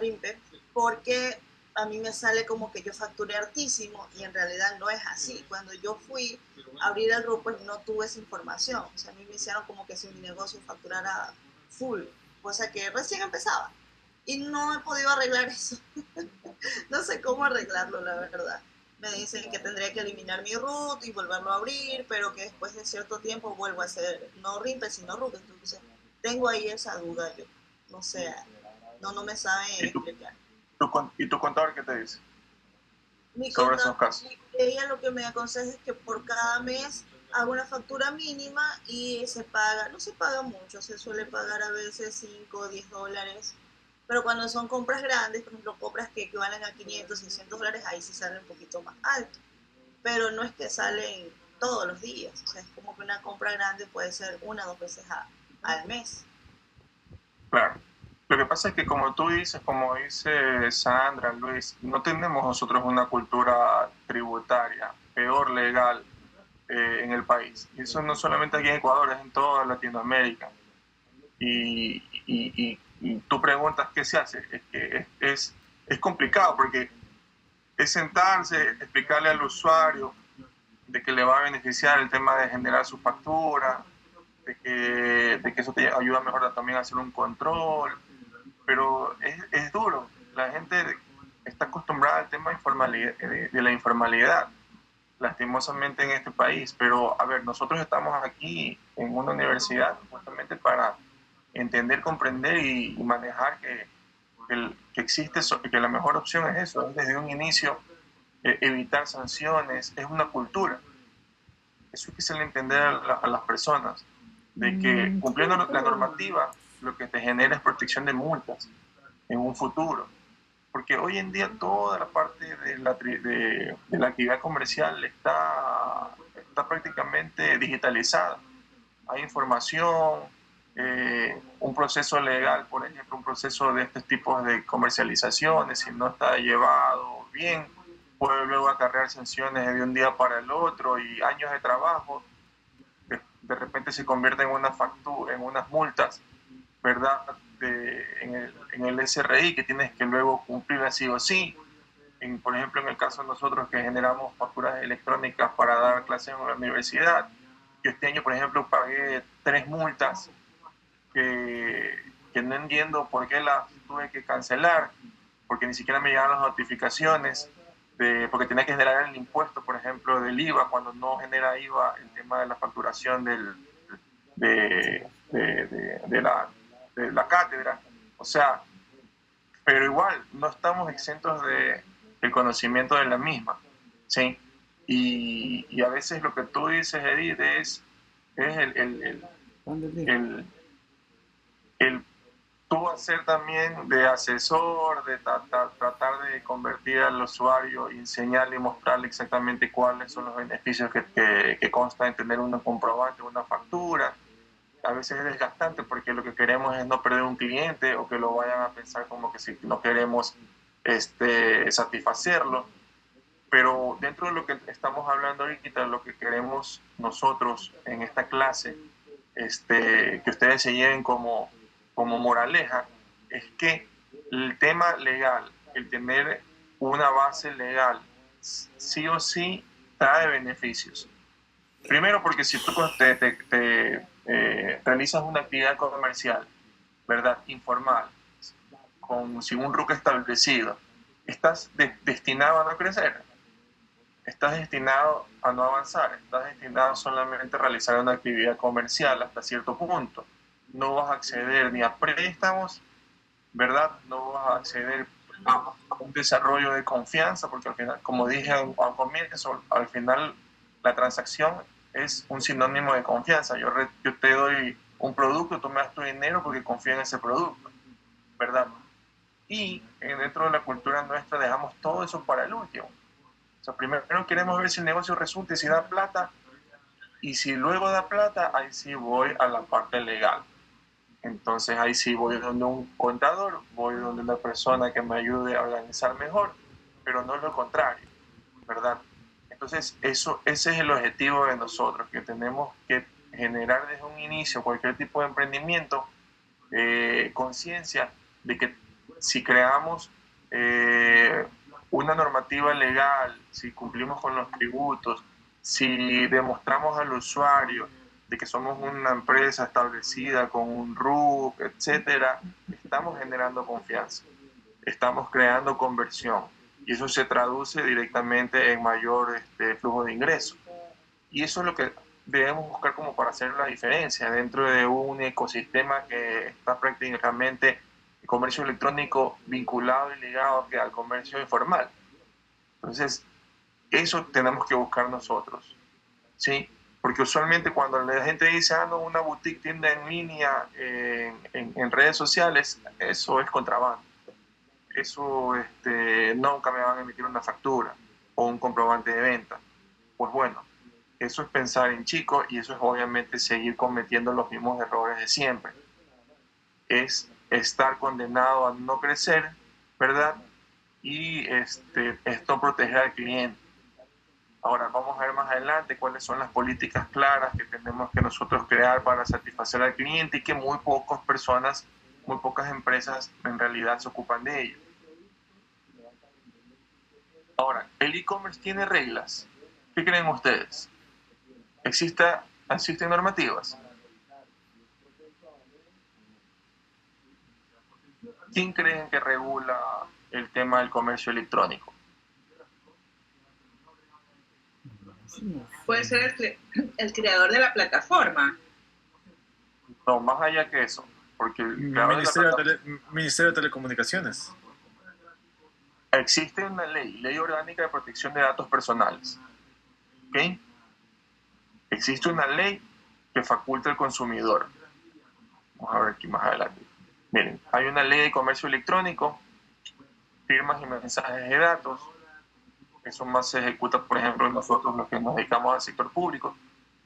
Rimpe porque a mí me sale como que yo facturé hartísimo y en realidad no es así. Cuando yo fui a abrir el RUC, pues no tuve esa información. O sea, a mí me hicieron como que si mi negocio facturara full, cosa que recién empezaba. Y no he podido arreglar eso. No sé cómo arreglarlo, la verdad. Me dicen que tendría que eliminar mi root y volverlo a abrir, pero que después de cierto tiempo vuelvo a hacer no Rimpe, sino root. Entonces, tengo ahí esa duda yo. No sé, no me saben explicar. ¿Y tu contador qué te dice Mi sobre esos casos? Ella lo que me aconseja es que por cada mes hago una factura mínima y se paga, no se paga mucho, se suele pagar a veces 5 o 10 dólares, pero cuando son compras grandes, por ejemplo, compras que equivalen a 500, 600 dólares, ahí sí sale un poquito más alto, pero no es que salen todos los días, o sea, es como que una compra grande puede ser 1 o 2 veces al mes. Claro. Lo que pasa es que como tú dices, como dice Sandra, Luis, no tenemos nosotros una cultura tributaria, peor legal en el país. Y eso no solamente aquí en Ecuador, es en toda Latinoamérica. Y tú preguntas qué se hace. Es que es complicado porque es sentarse, explicarle al usuario de que le va a beneficiar el tema de generar su factura, de que eso te ayuda mejor también a hacer un control, pero es duro. La gente está acostumbrada al tema de la informalidad, lastimosamente en este país, pero a ver, nosotros estamos aquí en una universidad justamente para entender, comprender y manejar que existe, que la mejor opción es eso, es desde un inicio evitar sanciones, es una cultura. Eso es que se le entender a las personas, de que cumpliendo la normativa lo que te genera es protección de multas en un futuro. Porque hoy en día toda la parte de la actividad comercial está prácticamente digitalizada. Hay información, un proceso legal, por ejemplo, un proceso de estos tipos de comercializaciones, si no está llevado bien, puede luego acarrear sanciones de un día para el otro y años de trabajo, de repente se convierten en una factura, en unas multas, ¿verdad? En el SRI que tienes que luego cumplir así o sí. Por ejemplo, en el caso de nosotros que generamos facturas electrónicas para dar clases en la universidad, yo este año, por ejemplo, pagué 3 multas que no entiendo por qué las tuve que cancelar, porque ni siquiera me llegaron las notificaciones, porque tenía que generar el impuesto, por ejemplo, del IVA, cuando no genera IVA el tema de la facturación de, de la cátedra. O sea, pero igual no estamos exentos del conocimiento de la misma, ¿sí? Y a veces lo que tú dices, Edith, es el tú hacer también de asesor, de tratar de convertir al usuario y enseñarle y mostrarle exactamente cuáles son los beneficios que consta en tener un comprobante, una factura. A veces es desgastante porque lo que queremos es no perder un cliente o que lo vayan a pensar como que si no queremos satisfacerlo. Pero dentro de lo que estamos hablando ahorita, lo que queremos nosotros en esta clase, que ustedes se lleven como moraleja, es que el tema legal, el tener una base legal, sí o sí trae beneficios. Primero porque si tú realizas una actividad comercial, ¿verdad? Informal, sin un RUC establecido, estás destinado a no crecer, estás destinado a no avanzar, estás destinado solamente a realizar una actividad comercial hasta cierto punto. No vas a acceder ni a préstamos, ¿verdad? No vas a acceder a un desarrollo de confianza, porque al final, como dije al comienzo, al final la transacción es un sinónimo de confianza. Yo te doy un producto, tú me das tu dinero porque confío en ese producto, ¿verdad? Y dentro de la cultura nuestra dejamos todo eso para el último. O sea, primero queremos ver si el negocio resulta y si da plata, y si luego da plata, ahí sí voy a la parte legal. Entonces ahí sí voy donde un contador, voy donde una persona que me ayude a organizar mejor, pero no lo contrario, ¿verdad? Entonces ese es el objetivo de nosotros, que tenemos que generar desde un inicio cualquier tipo de emprendimiento, conciencia de que si creamos una normativa legal, si cumplimos con los tributos, si demostramos al usuario de que somos una empresa establecida con un RUC, etcétera, estamos generando confianza, estamos creando conversión y eso se traduce directamente en mayor flujo de ingresos. Y eso es lo que debemos buscar como para hacer la diferencia dentro de un ecosistema que está prácticamente el comercio electrónico vinculado y ligado al comercio informal. Entonces, eso tenemos que buscar nosotros, ¿sí? Porque usualmente cuando la gente dice, no, una boutique, tienda en línea, en redes sociales, eso es contrabando. Eso nunca me van a emitir una factura o un comprobante de venta. Pues bueno, eso es pensar en chico y eso es obviamente seguir cometiendo los mismos errores de siempre. Es estar condenado a no crecer, ¿verdad? Y esto proteger al cliente. Ahora vamos a ver más adelante cuáles son las políticas claras que tenemos que nosotros crear para satisfacer al cliente y que muy pocas personas, muy pocas empresas en realidad se ocupan de ello. Ahora, ¿el e-commerce tiene reglas? ¿Qué creen ustedes? ¿Existen normativas? ¿Quién creen que regula el tema del comercio electrónico? Puede ser el creador de la plataforma. No, más allá que eso, porque el Ministerio de Telecomunicaciones. Existe una ley orgánica de protección de datos personales. ¿Ok? Existe una ley que faculta al consumidor. Vamos a ver aquí más adelante. Miren, hay una ley de comercio electrónico, firmas y mensajes de datos. Eso más se ejecuta, por ejemplo, nosotros los que nos dedicamos al sector público.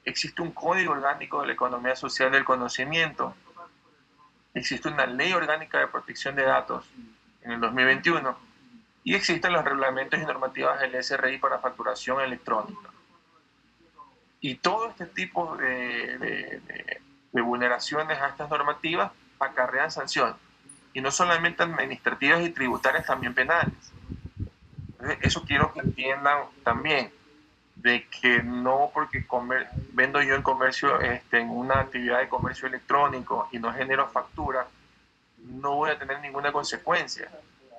Existe un código orgánico de la economía social del conocimiento. Existe una ley orgánica de protección de datos en el 2021. Y existen los reglamentos y normativas del SRI para facturación electrónica. Y todo este tipo de vulneraciones a estas normativas acarrean sanciones. Y no solamente administrativas y tributarias, también penales. Eso quiero que entiendan también, de que no porque vendo yo en comercio, en una actividad de comercio electrónico y no genero factura, no voy a tener ninguna consecuencia.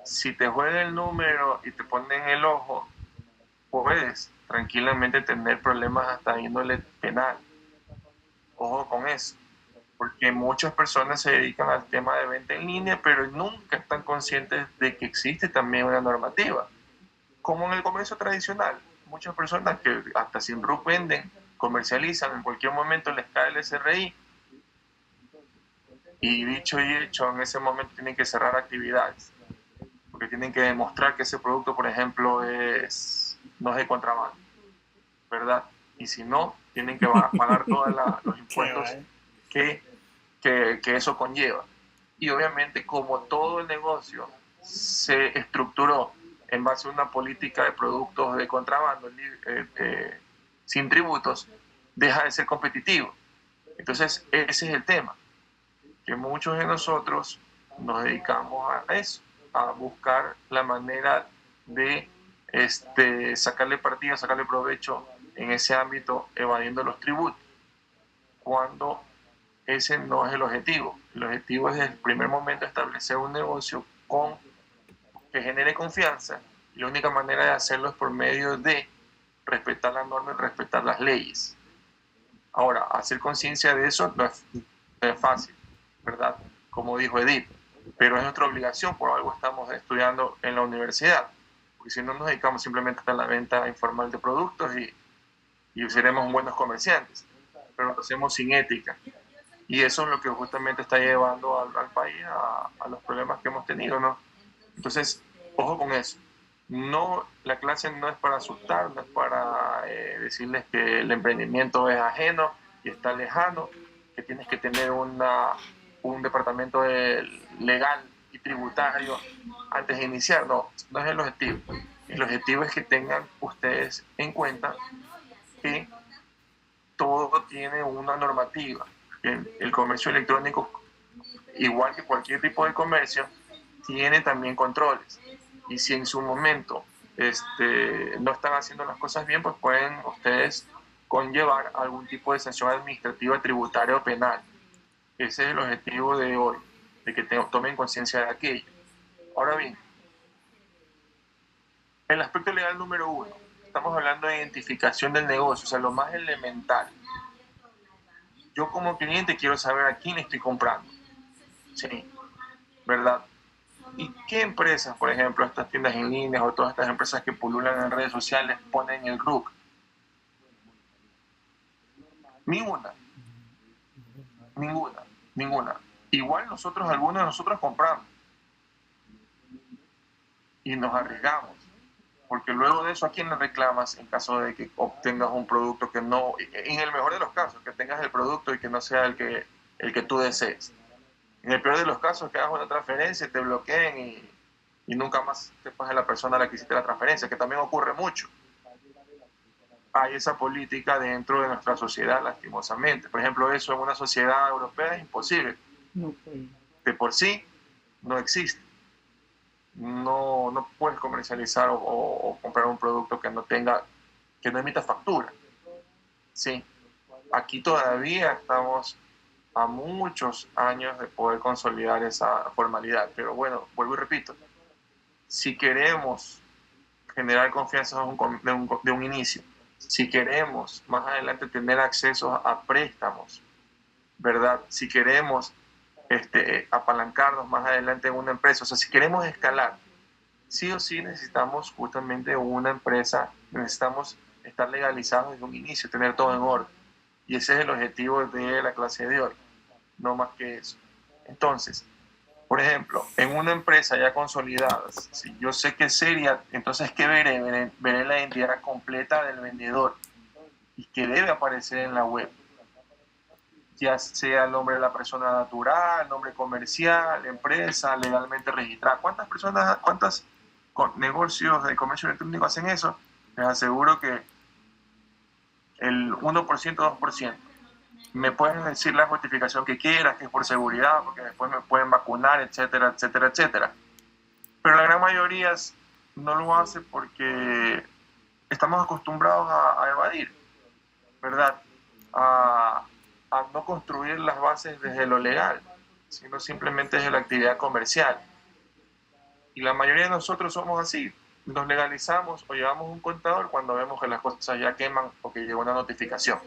Si te juega el número y te ponen el ojo, puedes tranquilamente tener problemas hasta índole penal. Ojo con eso, porque muchas personas se dedican al tema de venta en línea, pero nunca están conscientes de que existe también una normativa. Como en el comercio tradicional, muchas personas que hasta sin RUC venden, comercializan, en cualquier momento les cae el SRI Y dicho y hecho, en ese momento tienen que cerrar actividades, porque tienen que demostrar que ese producto, por ejemplo, no es de contrabando, ¿verdad? Y si no, tienen que pagar todos los impuestos que eso conlleva. Y obviamente, como todo el negocio se estructuró en base a una política de productos de contrabando sin tributos, deja de ser competitivo. Entonces, ese es el tema, que muchos de nosotros nos dedicamos a eso, a buscar la manera de sacarle partido, sacarle provecho en ese ámbito, evadiendo los tributos, cuando ese no es el objetivo. El objetivo es desde el primer momento establecer un negocio que genere confianza, y la única manera de hacerlo es por medio de respetar las normas y respetar las leyes. Ahora, hacer conciencia de eso no es fácil, ¿verdad? Como dijo Edith, pero es nuestra obligación, por algo estamos estudiando en la universidad, porque si no nos dedicamos simplemente a la venta informal de productos y seremos buenos comerciantes, pero lo hacemos sin ética. Y eso es lo que justamente está llevando al país a los problemas que hemos tenido, ¿no? Entonces, ojo con eso. No, la clase no es para asustar, no es para decirles que el emprendimiento es ajeno y está lejano, que tienes que tener un departamento legal y tributario antes de iniciar. No, no es el objetivo. El objetivo es que tengan ustedes en cuenta que todo tiene una normativa. El comercio electrónico, igual que cualquier tipo de comercio, tiene también controles. Y si en su momento no están haciendo las cosas bien, pues pueden ustedes conllevar algún tipo de sanción administrativa, tributaria o penal. Ese es el objetivo de hoy, de que tomen conciencia de aquello. Ahora bien, el aspecto legal número 1, estamos hablando de identificación del negocio, o sea, lo más elemental. Yo como cliente quiero saber a quién estoy comprando, ¿sí? ¿Verdad? ¿Y qué empresas, por ejemplo, estas tiendas en línea o todas estas empresas que pululan en redes sociales ponen el RUC? Ninguna. Igual algunos de nosotros compramos y nos arriesgamos, porque luego de eso, ¿a quién le reclamas en caso de que obtengas un producto que no, en el mejor de los casos, que tengas el producto y que no sea el que tú desees? En el peor de los casos, que hagas una transferencia, te bloqueen y nunca más te pague la persona a la que hiciste la transferencia, que también ocurre mucho. Hay esa política dentro de nuestra sociedad, lastimosamente. Por ejemplo, eso en una sociedad europea es imposible. De por sí no existe. No puedes comercializar o comprar un producto que no emita factura. Sí. Aquí todavía estamos a muchos años de poder consolidar esa formalidad. Pero bueno, vuelvo y repito, si queremos generar confianza de un inicio, si queremos más adelante tener acceso a préstamos, ¿verdad? Si queremos apalancarnos más adelante en una empresa, o sea, si queremos escalar, sí o sí necesitamos justamente una empresa, necesitamos estar legalizados desde un inicio, tener todo en orden. Y ese es el objetivo de la clase de hoy, no más que eso. Entonces, por ejemplo, en una empresa ya consolidada, si yo sé que es seria, entonces ¿qué veré? Veré la identidad completa del vendedor y que debe aparecer en la web, ya sea el nombre de la persona natural, nombre comercial, empresa legalmente registrada. ¿Cuántos negocios de comercio electrónico hacen eso? Les aseguro que el 1%, 2%. Me pueden decir la justificación que quieras, que es por seguridad, porque después me pueden vacunar, etcétera, etcétera, etcétera. Pero la gran mayoría no lo hace porque estamos acostumbrados a evadir, ¿verdad? A no construir las bases desde lo legal, sino simplemente desde la actividad comercial. Y la mayoría de nosotros somos así. Nos legalizamos o llevamos un contador cuando vemos que las cosas ya queman o que llegó una notificación,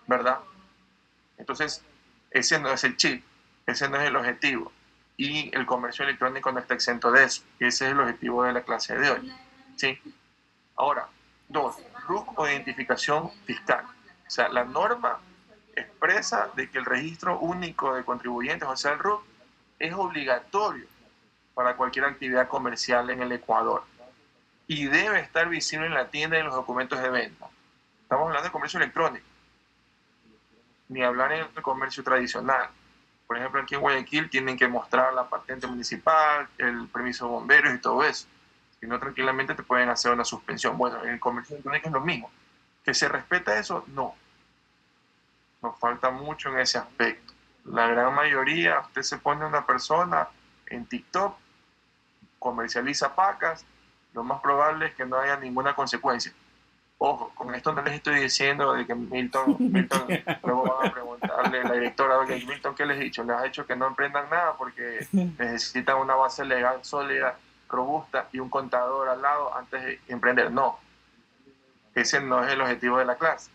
¿verdad? Entonces, ese no es el chip, ese no es el objetivo. Y el comercio electrónico no está exento de eso. Ese es el objetivo de la clase de hoy, ¿sí? Ahora, 2, RUC o identificación fiscal. O sea, la norma expresa de que el registro único de contribuyentes, o sea, el RUC, es obligatorio para cualquier actividad comercial en el Ecuador y debe estar visible en la tienda y en los documentos de venta. Estamos hablando de comercio electrónico, ni hablar en el comercio tradicional. Por ejemplo, aquí en Guayaquil tienen que mostrar la patente municipal, el permiso de bomberos y todo eso. Si no, tranquilamente te pueden hacer una suspensión. Bueno, en el comercio electrónico es lo mismo. ¿Que se respeta eso? No. Nos falta mucho en ese aspecto. La gran mayoría, usted se pone una persona en TikTok, comercializa pacas, lo más probable es que no haya ninguna consecuencia. Ojo, con esto no les estoy diciendo de que Milton luego van a preguntarle a la directora, oye, Milton, ¿qué les he dicho? Les ha dicho que no emprendan nada porque necesitan una base legal sólida, robusta y un contador al lado antes de emprender. No, ese no es el objetivo de la clase.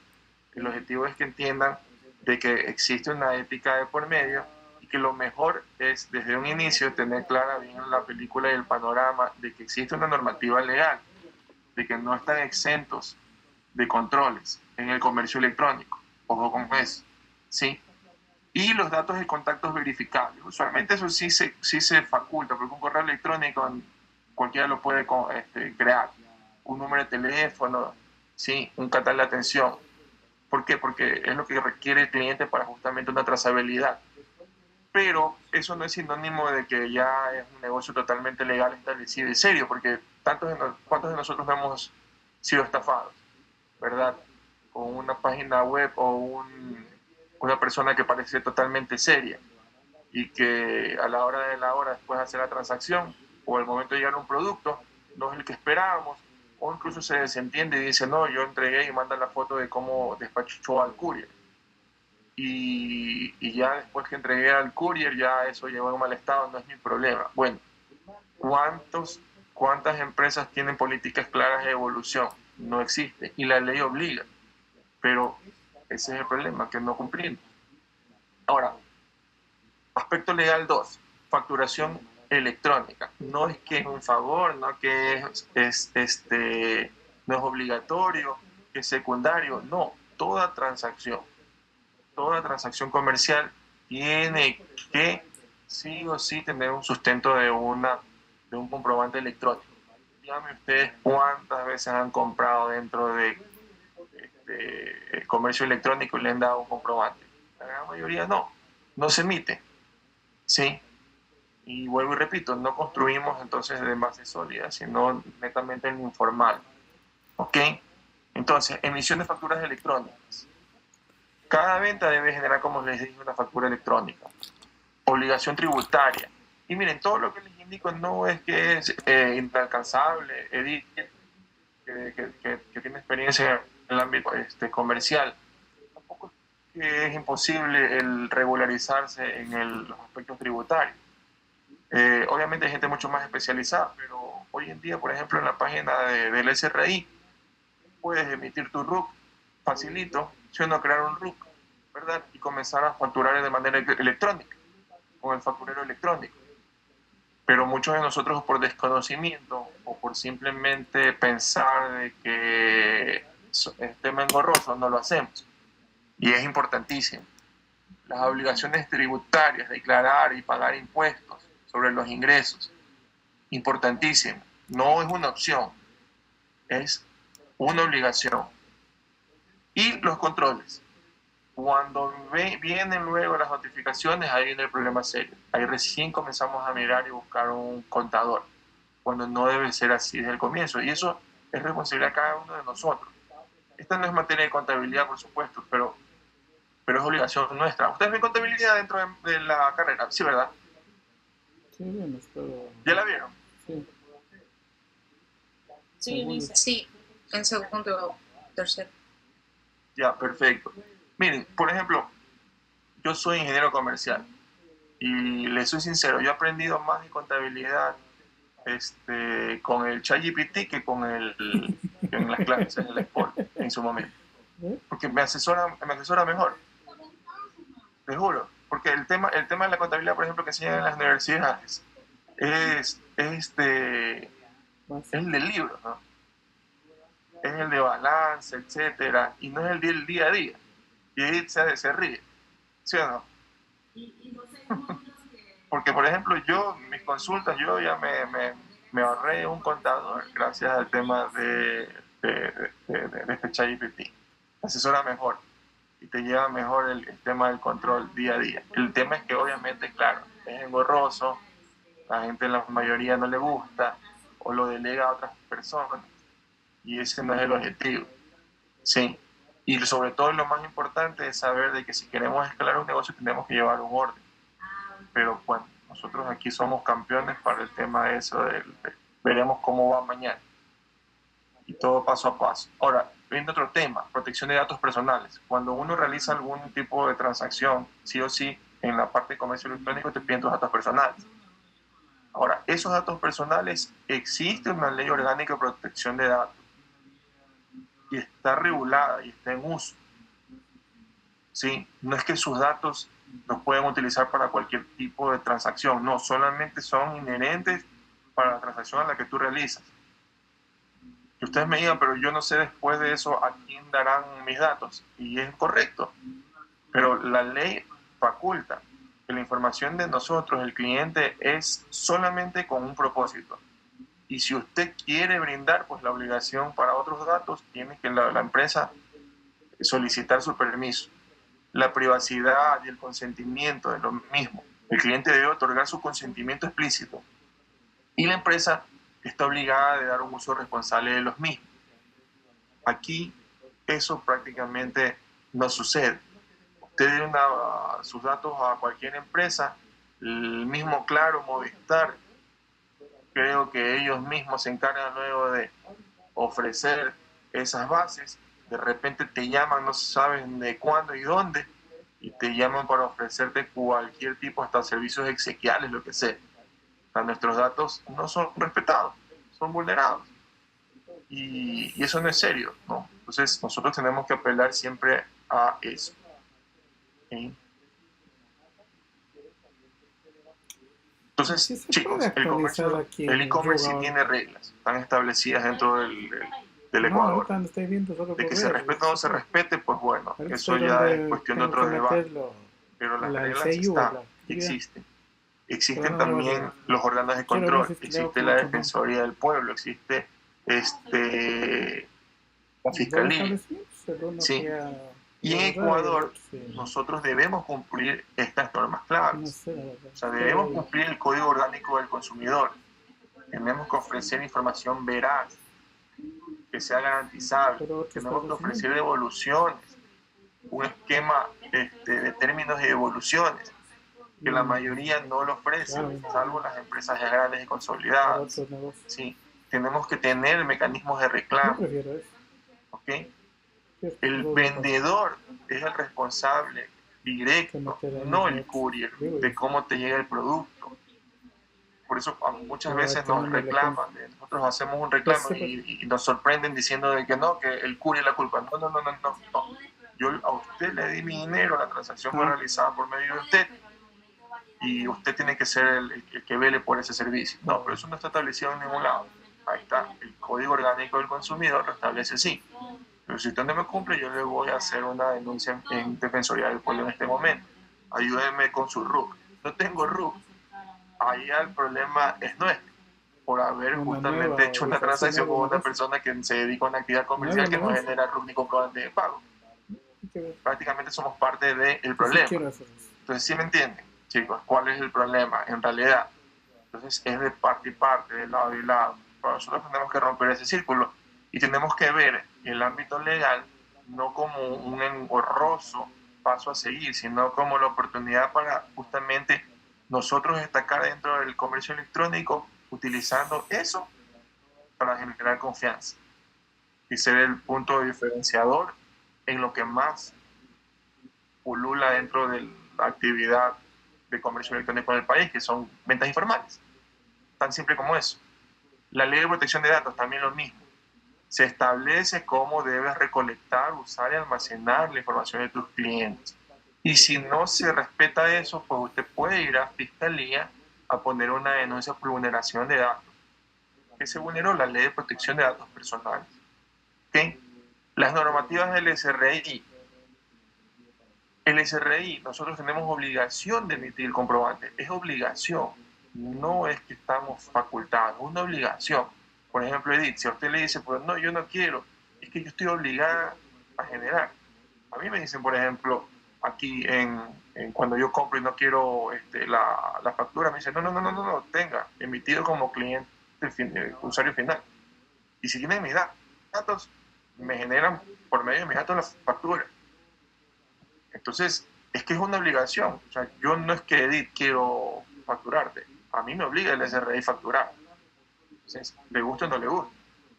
El objetivo es que entiendan de que existe una ética de por medio y que lo mejor es desde un inicio tener clara bien la película y el panorama de que existe una normativa legal, de que no están exentos de controles en el comercio electrónico. Ojo con eso, ¿sí? Y los datos de contactos verificables. Usualmente eso sí se faculta, porque un correo electrónico cualquiera lo puede crear. Un número de teléfono, ¿sí? Un canal de atención. ¿Por qué? Porque es lo que requiere el cliente para justamente una trazabilidad. Pero eso no es sinónimo de que ya es un negocio totalmente legal, establecido y serio, porque ¿cuántos de nosotros no hemos sido estafados? ¿Verdad? Con una página web o una persona que parece totalmente seria y que a la hora de la hora después de hacer la transacción o el momento de llegar a un producto no es el que esperábamos, o incluso se desentiende y dice, no, yo entregué y manda la foto de cómo despachó al courier. Y ya después que entregué al courier, ya eso llegó en mal estado, no es mi problema. Bueno, ¿cuántas empresas tienen políticas claras de evolución? No existe y la ley obliga, pero ese es el problema, que no cumplimos. Ahora, aspecto legal 2, facturación electrónica. No es que es un favor, no que no es obligatorio, que es secundario, no, toda transacción comercial tiene que sí o sí tener un sustento de un comprobante electrónico. Díganme ustedes cuántas veces han comprado dentro de el comercio electrónico y le han dado un comprobante. La gran mayoría no se emite, ¿sí? Y vuelvo y repito, no construimos entonces de base sólida, sino netamente en lo informal, ¿ok? Entonces, emisión de facturas electrónicas. Cada venta debe generar, como les dije, una factura electrónica. Obligación tributaria. Y miren, todo lo que les indico no es que es inalcanzable. Edith, que tiene experiencia en el ámbito comercial, tampoco es que es imposible el regularizarse en los aspectos tributarios. Obviamente hay gente mucho más especializada, pero hoy en día, por ejemplo, en la página del SRI, puedes emitir tu RUC facilito, si uno crear un RUC, ¿verdad? Y comenzar a facturar de manera electrónica, con el facturero electrónico. Pero muchos de nosotros por desconocimiento o por simplemente pensar de que es tema engorroso, no lo hacemos. Y es importantísimo. Las obligaciones tributarias, declarar y pagar impuestos sobre los ingresos, importantísimo. No es una opción, es una obligación. Y los controles. Cuando vienen luego las notificaciones, ahí viene el problema serio. Ahí recién comenzamos a mirar y buscar un contador, cuando no debe ser así desde el comienzo. Y eso es responsabilidad de cada uno de nosotros. Esta no es materia de contabilidad, por supuesto, pero es obligación nuestra. ¿Ustedes ven contabilidad dentro de la carrera? Sí, ¿verdad? Sí, bien, pero... ¿Ya la vieron? Sí. Sí, en segundo, tercero. Ya, perfecto. Miren, por ejemplo, yo soy ingeniero comercial y les soy sincero, yo he aprendido más de contabilidad con el ChatGPT que en las clases en la escuela en su momento. Porque me asesora mejor. Te juro. Porque el tema de la contabilidad, por ejemplo, que enseñan en las universidades es el del libro, ¿no? Es el de balance, etcétera, y no es el del día a día. Y ahí se ríe. ¿Sí o no? Porque, por ejemplo, yo, mis consultas, yo ya me ahorré un contador gracias al tema de este ChatGPT. Asesora mejor y te lleva mejor el tema del control día a día. El tema es que obviamente, claro, es engorroso, la gente en la mayoría no le gusta o lo delega a otras personas y ese no es el objetivo. Sí. Y sobre todo lo más importante es saber de que si queremos escalar un negocio tenemos que llevar un orden. Pero bueno, nosotros aquí somos campeones para el tema de eso, veremos cómo va mañana. Y todo paso a paso. Ahora, viendo otro tema, protección de datos personales. Cuando uno realiza algún tipo de transacción, sí o sí, en la parte de comercio electrónico te piden tus datos personales. Ahora, esos datos personales, existe una ley orgánica de protección de datos y está regulada y está en uso. ¿Sí? No es que sus datos los pueden utilizar para cualquier tipo de transacción, no, solamente son inherentes para la transacción a la que tú realizas. Y ustedes me digan, pero yo no sé después de eso a quién darán mis datos, y es correcto, pero la ley faculta que la información de nosotros, el cliente, es solamente con un propósito. Y si usted quiere brindar pues la obligación para otros datos, tiene que la empresa solicitar su permiso. La privacidad y el consentimiento de lo mismo. El cliente debe otorgar su consentimiento explícito y la empresa está obligada a dar un uso responsable de los mismos. Aquí eso prácticamente no sucede. Usted da sus datos a cualquier empresa, el mismo Claro, Movistar, creo que ellos mismos se encargan luego de ofrecer esas bases, de repente te llaman, no saben de cuándo y dónde, y te llaman para ofrecerte cualquier tipo, hasta servicios exequiales, lo que sea. O sea, nuestros datos no son respetados, son vulnerados. Y eso no es serio, ¿no? Entonces nosotros tenemos que apelar siempre a eso. ¿Sí? Entonces, Sí se chicos, puede actualizar aquí en el e-commerce sí Google. tiene reglas, están establecidas dentro del No, Ecuador. ahorita no estoy viendo solo De por que se ver. respete o no se respete, pues bueno, Ahorita eso estoy ya donde es cuestión de tengo otro que debate. meterlo. Pero las La del reglas CIU, están, la actividad. existen. Existen Pero no lo también digo. los órganos de Quiero ver control, si es que leo existe con la otro nombre. Defensoría del Pueblo, existe la Dos Fiscalía. establecimientos, el uno Sí. que a Y en Guadalajara y el Ecuador otro, sí. nosotros debemos cumplir estas normas No claves. sé, la verdad. O sea, debemos cumplir el Código Orgánico del Consumidor. Tenemos que ofrecer información veraz, que sea garantizable. Tenemos que ofrecer devoluciones, un esquema de términos y devoluciones, que la mayoría no lo ofrece, salvo las empresas ya grandes y consolidadas. Sí, tenemos que tener mecanismos de Yo reclamo. prefiero eso. ¿Ok? El vendedor es el responsable directo, no el courier, de cómo te llega el producto. Por eso muchas veces nos reclaman, nosotros hacemos un reclamo y nos sorprenden diciendo de que no, que el courier es la culpa. No. Yo a usted le di mi dinero, la transacción fue realizada por medio de usted y usted tiene que ser el que vele por ese servicio. No, pero eso no está establecido en ningún lado. Ahí está, el Código Orgánico del Consumidor lo establece así. Pero si usted no me cumple, yo le voy a hacer una denuncia en Defensoría del Pueblo en este momento. Ayúdenme con su RUC. No tengo RUC. Ahí el problema es nuestro, por haber justamente hecho una transacción con una persona que se dedica a una actividad comercial que no genera RUC ni comprobante de pago. Prácticamente somos parte del problema. Entonces, ¿sí me entienden, chicos? ¿Cuál es el problema en realidad? Entonces, es de parte y parte, de lado y lado. Pero nosotros tenemos que romper ese círculo y tenemos que ver el ámbito legal no como un engorroso paso a seguir, sino como la oportunidad para justamente nosotros destacar dentro del comercio electrónico utilizando eso para generar confianza y ser el punto diferenciador en lo que más pulula dentro de la actividad de comercio electrónico en el país, que son ventas informales. Tan simple como eso. La ley de protección de datos también lo mismo. Se establece cómo debes recolectar, usar y almacenar la información de tus clientes. Y si no se respeta eso, pues usted puede ir a Fiscalía a poner una denuncia por vulneración de datos. ¿Qué se vulneró? La ley de protección de datos personales. ¿Okay? Las normativas del SRI El SRI, nosotros tenemos obligación de emitir el comprobante, es obligación, no es que estamos facultados, es una obligación. Por ejemplo, Edith, si a usted le dice, pues no, yo no quiero, es que yo estoy obligada a generar. A mí me dicen, por ejemplo, aquí cuando yo compro y no quiero la factura, me dicen, no, tenga, emitido como cliente, usuario final. Y si tienen mis datos, me generan por medio de mis datos la factura. Entonces, es que es una obligación. O sea, yo no es que Edith quiero facturarte. A mí me obliga el SRI facturar. Entonces, le gusta o no le gusta,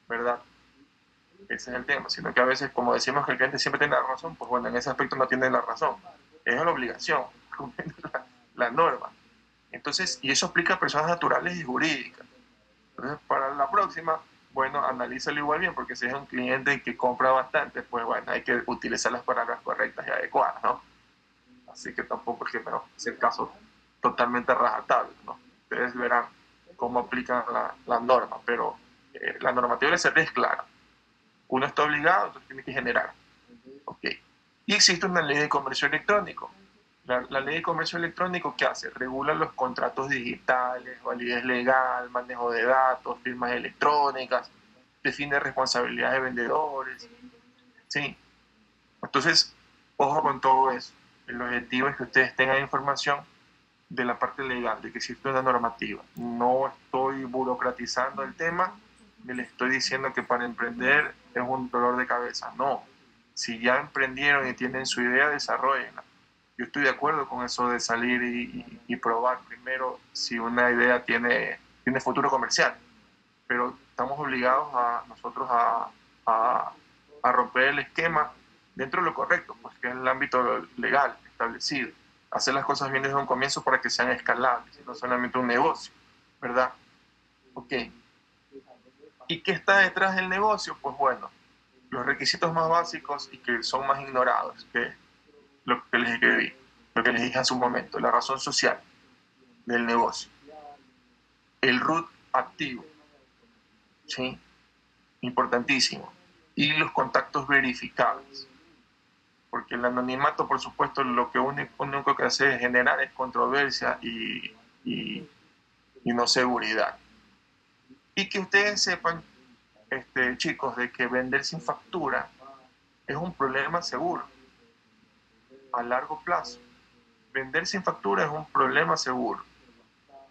¿verdad? Ese es el tema. Sino que a veces, como decimos que el cliente siempre tiene la razón, pues bueno, en ese aspecto no tiene la razón. Es una obligación, la norma. Entonces, y eso aplica a personas naturales y jurídicas. Entonces, para la próxima, bueno, analízalo igual bien, porque si es un cliente que compra bastante, pues bueno, hay que utilizar las palabras correctas y adecuadas, ¿no? Así que tampoco es que no es el caso totalmente rajatabla, ¿no? Ustedes verán cómo aplican la norma, pero la normativa del SRI es clara. Uno está obligado, entonces tiene que generar. ¿Ok? Y existe una ley de comercio electrónico. La ley de comercio electrónico, ¿qué hace? Regula los contratos digitales, validez legal, manejo de datos, firmas electrónicas, define responsabilidades de vendedores, ¿sí? Entonces, ojo con todo eso. El objetivo es que ustedes tengan información de la parte legal, de que existe una normativa. No estoy burocratizando el tema, ni les estoy diciendo que para emprender es un dolor de cabeza. No. Si ya emprendieron y tienen su idea, desarrollenla. Yo estoy de acuerdo con eso de salir y probar primero si una idea tiene futuro comercial, pero estamos obligados a nosotros a romper el esquema dentro de lo correcto, pues que es el ámbito legal establecido, hacer las cosas bien desde un comienzo para que sean escalables, no solamente un negocio, ¿verdad? Ok. ¿Y qué está detrás del negocio? Pues bueno, los requisitos más básicos y que son más ignorados, que lo que les escribí, lo que les dije hace un momento, la razón social del negocio, el root activo, ¿sí? Importantísimo, y los contactos verificables, porque el anonimato, por supuesto, lo que único que hace es generar es controversia y no seguridad. Y que ustedes sepan, chicos, de que vender sin factura es un problema seguro a largo plazo. Vender sin factura es un problema seguro,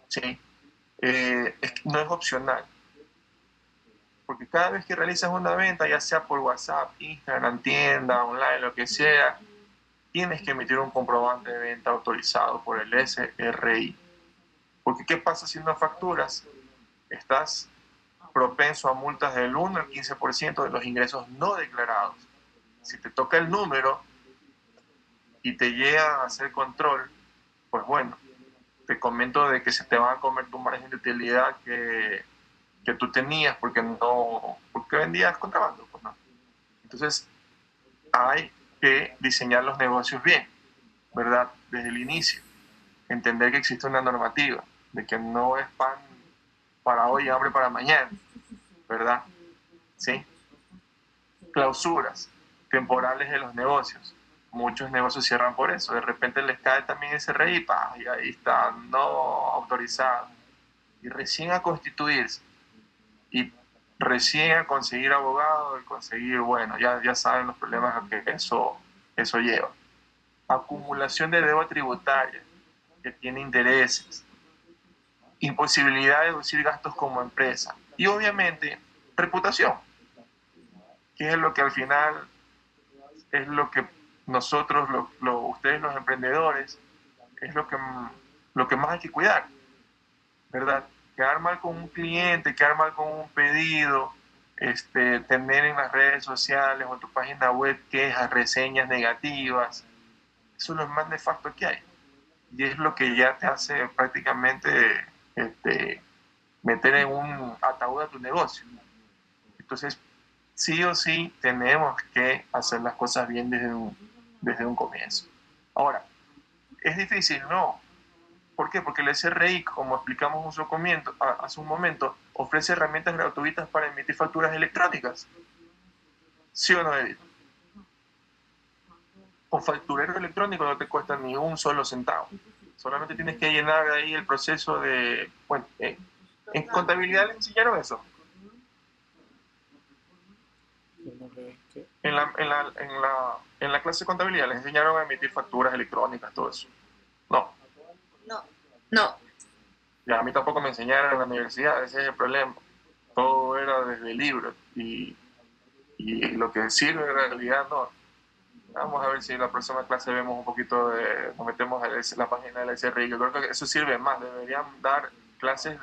¿sí? No es opcional, porque cada vez que realizas una venta, ya sea por WhatsApp, Instagram, tienda, online, lo que sea, tienes que emitir un comprobante de venta autorizado por el SRI. Porque ¿qué pasa si no facturas? Estás propenso a multas del 1 al 15% de los ingresos no declarados. Si te toca el número y te llega a hacer control, pues bueno, te comento de que se te va a comer tu margen de utilidad que tú tenías porque vendías contrabando, pues no. Entonces hay que diseñar los negocios bien, ¿verdad? Desde el inicio, entender que existe una normativa, de que no es pan para hoy y hambre para mañana, ¿verdad? ¿Sí? Clausuras temporales de los negocios. Muchos negocios cierran por eso. De repente les cae también ese SRI, y ahí está no autorizado. Y recién a constituirse, y recién a conseguir abogado, y conseguir, bueno, ya saben los problemas que eso lleva. Acumulación de deuda tributaria, que tiene intereses. Imposibilidad de deducir gastos como empresa. Y obviamente, reputación, que es lo que al final es lo que nosotros, ustedes los emprendedores, es lo que más hay que cuidar, ¿verdad? Quedar mal con un cliente, quedar mal con un pedido, tener en las redes sociales o en tu página web quejas, reseñas negativas, eso es lo más nefasto que hay. Y es lo que ya te hace prácticamente meter en un ataúd a tu negocio. Entonces, sí o sí tenemos que hacer las cosas bien desde un comienzo. Ahora, ¿es difícil? No. ¿Por qué? Porque el SRI, como explicamos hace un momento, ofrece herramientas gratuitas para emitir facturas electrónicas. ¿Sí o no, Edith? como facturero electrónico no te cuesta ni un solo centavo. Solamente tienes que llenar ahí el proceso de... Bueno, en contabilidad les enseñaron eso. En la clase de contabilidad les enseñaron a emitir facturas electrónicas, todo eso. No. No. No. Ya a mí tampoco me enseñaron en la universidad, ese es el problema. Todo era desde libros y lo que sirve en realidad no. Vamos a ver si en la próxima clase vemos un poquito nos metemos en la página de la SRI. Yo creo que eso sirve más. Deberían dar clases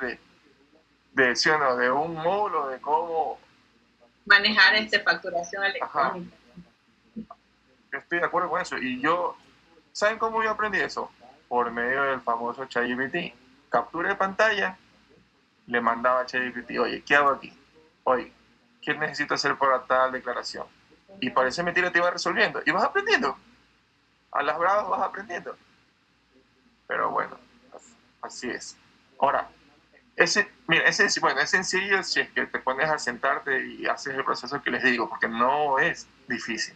¿sí o no? De un módulo de cómo Manejar facturación electrónica. Yo estoy de acuerdo con eso. Y ¿saben cómo yo aprendí eso? Por medio del famoso ChatGPT. Captura de pantalla, le mandaba a ChatGPT, oye, ¿qué hago aquí? Oye, ¿qué necesito hacer para tal declaración? Y parece mentira, te iba resolviendo. Y vas aprendiendo. A las bravas vas aprendiendo. Pero bueno, así es. Ahora, es sencillo si es que te pones a sentarte y haces el proceso que les digo, porque no es difícil,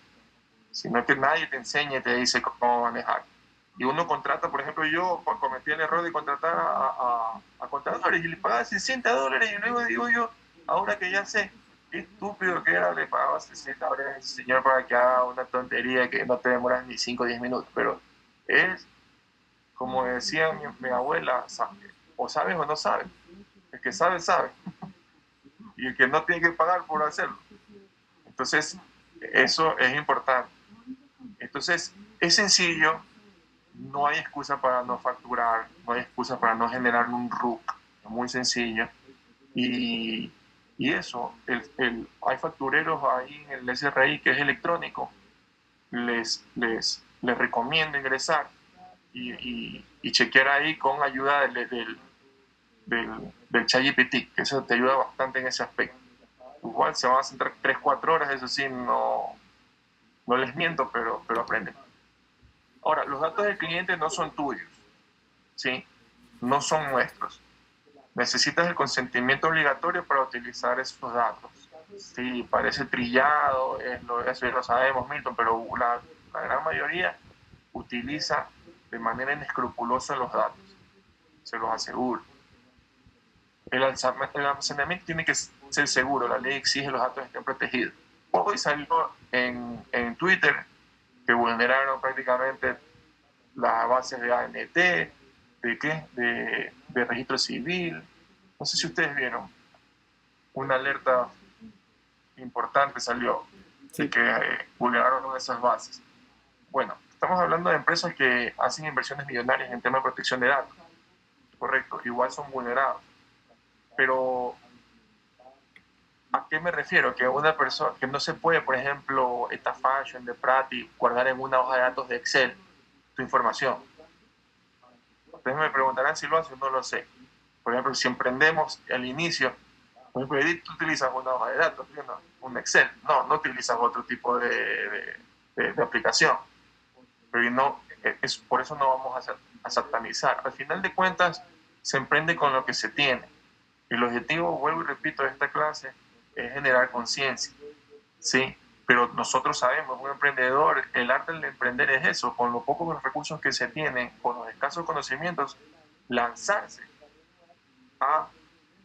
sino que nadie te enseña y te dice cómo manejar. Y uno contrata, por ejemplo, yo cometí el error de contratar a contadores y le pagaba $60 y luego digo yo, ahora que ya sé, qué estúpido que era, le pagaba $60 a ese señor para que haga una tontería que no te demoras ni 5 o 10 minutos, pero es, como decía mi abuela, o sabes o no sabes. El que sabe, sabe. Y el que no tiene que pagar por hacerlo. Entonces, eso es importante. Entonces, es sencillo. No hay excusa para no facturar. No hay excusa para no generar un RUC. Es muy sencillo. Y eso, hay factureros ahí en el SRI que es electrónico. Les recomiendo ingresar y chequear ahí con ayuda del ChatGPT, que eso te ayuda bastante en ese aspecto. Igual se van a centrar 3-4 horas, eso sí, no les miento, pero aprenden. Ahora, los datos del cliente no son tuyos, ¿sí? No son nuestros. Necesitas el consentimiento obligatorio para utilizar esos datos. Sí, parece trillado, eso ya lo sabemos, Milton, pero la gran mayoría utiliza de manera inescrupulosa los datos, se los aseguro. El almacenamiento tiene que ser seguro, la ley exige que los datos estén protegidos. Hoy salió en Twitter que vulneraron prácticamente las bases de ANT, de registro civil. No sé si ustedes vieron, una alerta importante salió de que vulneraron esas bases. Bueno, estamos hablando de empresas que hacen inversiones millonarias en temas de protección de datos. Correcto, igual son vulnerados. Pero, ¿a qué me refiero? Que una persona, que no se puede, por ejemplo, esta fashion de Prati, guardar en una hoja de datos de Excel tu información. Ustedes me preguntarán si lo hacen, no lo sé. Por ejemplo, si emprendemos al inicio, por ejemplo, Edith, tú utilizas una hoja de datos, ¿no? Un Excel. No utilizas otro tipo de aplicación. Pero por eso no vamos a satanizar. Al final de cuentas, se emprende con lo que se tiene. El objetivo, vuelvo y repito, de esta clase es generar conciencia, ¿sí? Pero nosotros sabemos, un emprendedor, el arte del emprender es eso, con los pocos recursos que se tienen, con los escasos conocimientos, lanzarse a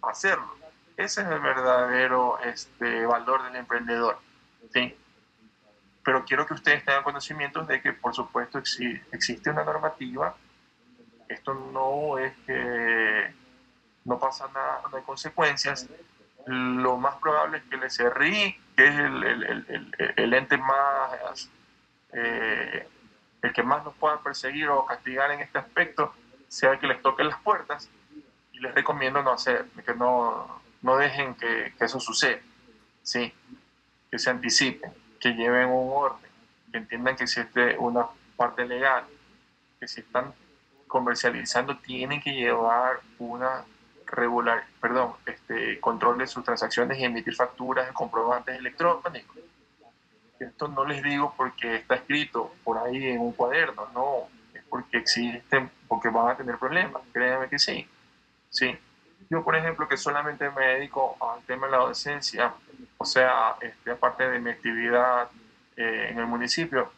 hacerlo. Ese es el verdadero valor del emprendedor, ¿sí? Pero quiero que ustedes tengan conocimientos de que, por supuesto, existe una normativa. Esto no es que no pasa nada, no hay consecuencias. Lo más probable es que el SRI, que es el ente más, el que más nos pueda perseguir o castigar en este aspecto, sea el que les toque las puertas. Y les recomiendo que no dejen que eso suceda, ¿sí? Que se anticipen, que lleven un orden, que entiendan que existe una parte legal, que si están comercializando tienen que llevar una control de sus transacciones y emitir facturas de comprobantes electrónicos. Esto no les digo porque está escrito por ahí en un cuaderno, no, es porque existen, porque van a tener problemas, créanme que sí. Sí. Yo, por ejemplo, que solamente me dedico al tema de la docencia, o sea, aparte de mi actividad en el municipio,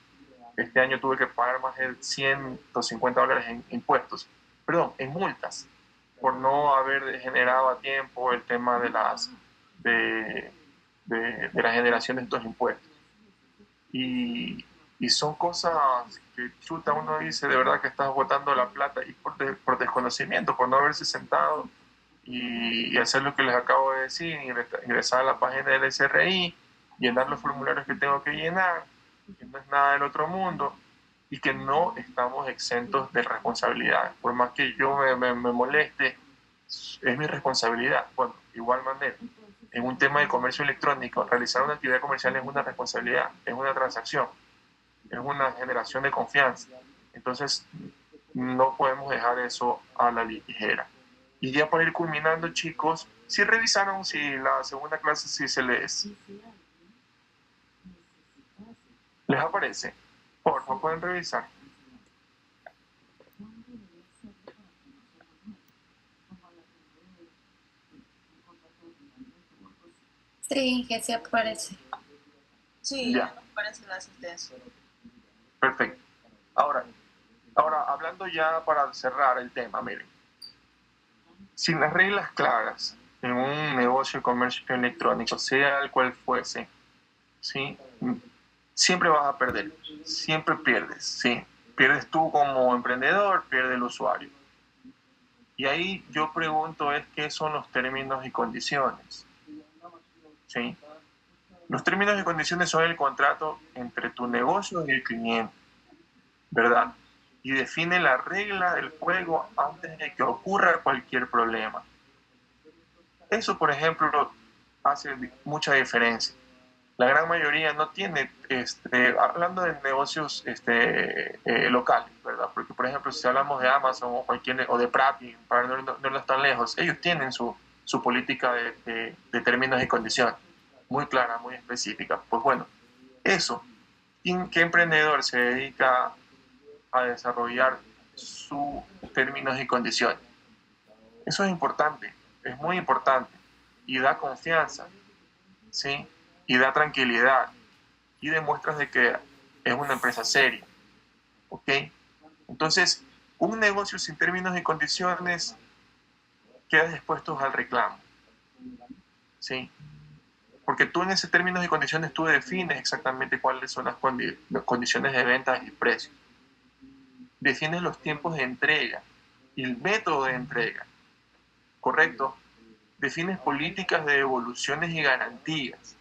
este año tuve que pagar más de $150 en impuestos, perdón, en multas, por no haber generado a tiempo el tema de la generación de estos impuestos. Y son cosas que chuta, uno dice de verdad que estás botando la plata y por desconocimiento, por no haberse sentado y hacer lo que les acabo de decir, ingresar a la página del SRI, llenar los formularios que tengo que llenar, que no es nada del otro mundo y que no estamos exentos de responsabilidad. Por más que yo me moleste, es mi responsabilidad. Bueno, igual manera, en un tema de comercio electrónico, realizar una actividad comercial es una responsabilidad, es una transacción, es una generación de confianza. Entonces, no podemos dejar eso a la ligera. Y ya para ir culminando, chicos, si revisaron si la segunda clase si se les aparece, por favor pueden revisar. Sí, que se aparece. Sí, Ya. me parece la asistencia. Perfecto. Ahora, hablando ya para cerrar el tema, miren, sin las reglas claras en un negocio de comercio electrónico, sea el cual fuese, ¿sí? Siempre vas a perder, siempre pierdes, ¿sí? Pierdes tú como emprendedor, pierde el usuario. Y ahí yo pregunto es qué son los términos y condiciones, ¿sí? Los términos y condiciones son el contrato entre tu negocio y el cliente, ¿verdad? Y define la regla del juego antes de que ocurra cualquier problema. Eso, por ejemplo, hace mucha diferencia. La gran mayoría no tiene, hablando de negocios locales, ¿verdad? Porque, por ejemplo, si hablamos de Amazon o de Rappi, para no irnos tan lejos, ellos tienen su política de términos y condiciones, muy clara, muy específica. Pues bueno, eso, ¿qué emprendedor se dedica a desarrollar sus términos y condiciones? Eso es importante, es muy importante y da confianza, ¿sí? Y da tranquilidad y demuestras de que es una empresa seria, ¿ok? Entonces, un negocio sin términos y condiciones queda expuesto al reclamo, ¿sí? Porque tú en ese términos y condiciones tú defines exactamente cuáles son las condiciones de venta y precios. Defines los tiempos de entrega y el método de entrega, ¿correcto? Defines políticas de devoluciones y garantías,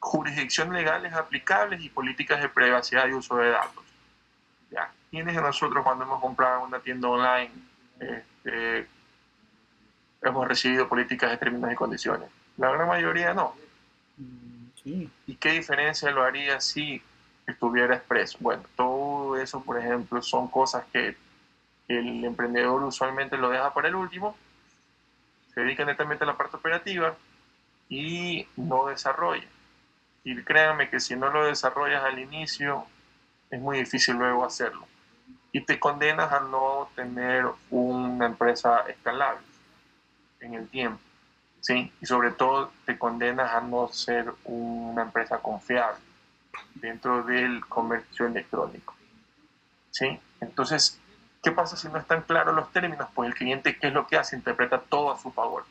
jurisdicciones legales aplicables y políticas de privacidad y uso de datos. ¿Ya? ¿Quiénes de nosotros cuando hemos comprado una tienda online hemos recibido políticas de términos y condiciones? La gran mayoría no. Sí. ¿Y qué diferencia lo haría si estuviera expreso? Bueno, todo eso, por ejemplo, son cosas que el emprendedor usualmente lo deja para el último, se dedica netamente a la parte operativa y no desarrolla. Y créanme que si no lo desarrollas al inicio, es muy difícil luego hacerlo. Y te condenas a no tener una empresa escalable en el tiempo, ¿sí? Y sobre todo te condenas a no ser una empresa confiable dentro del comercio electrónico, ¿sí? Entonces, ¿qué pasa si no están claros los términos? Pues el cliente, ¿qué es lo que hace? Interpreta todo a su favor.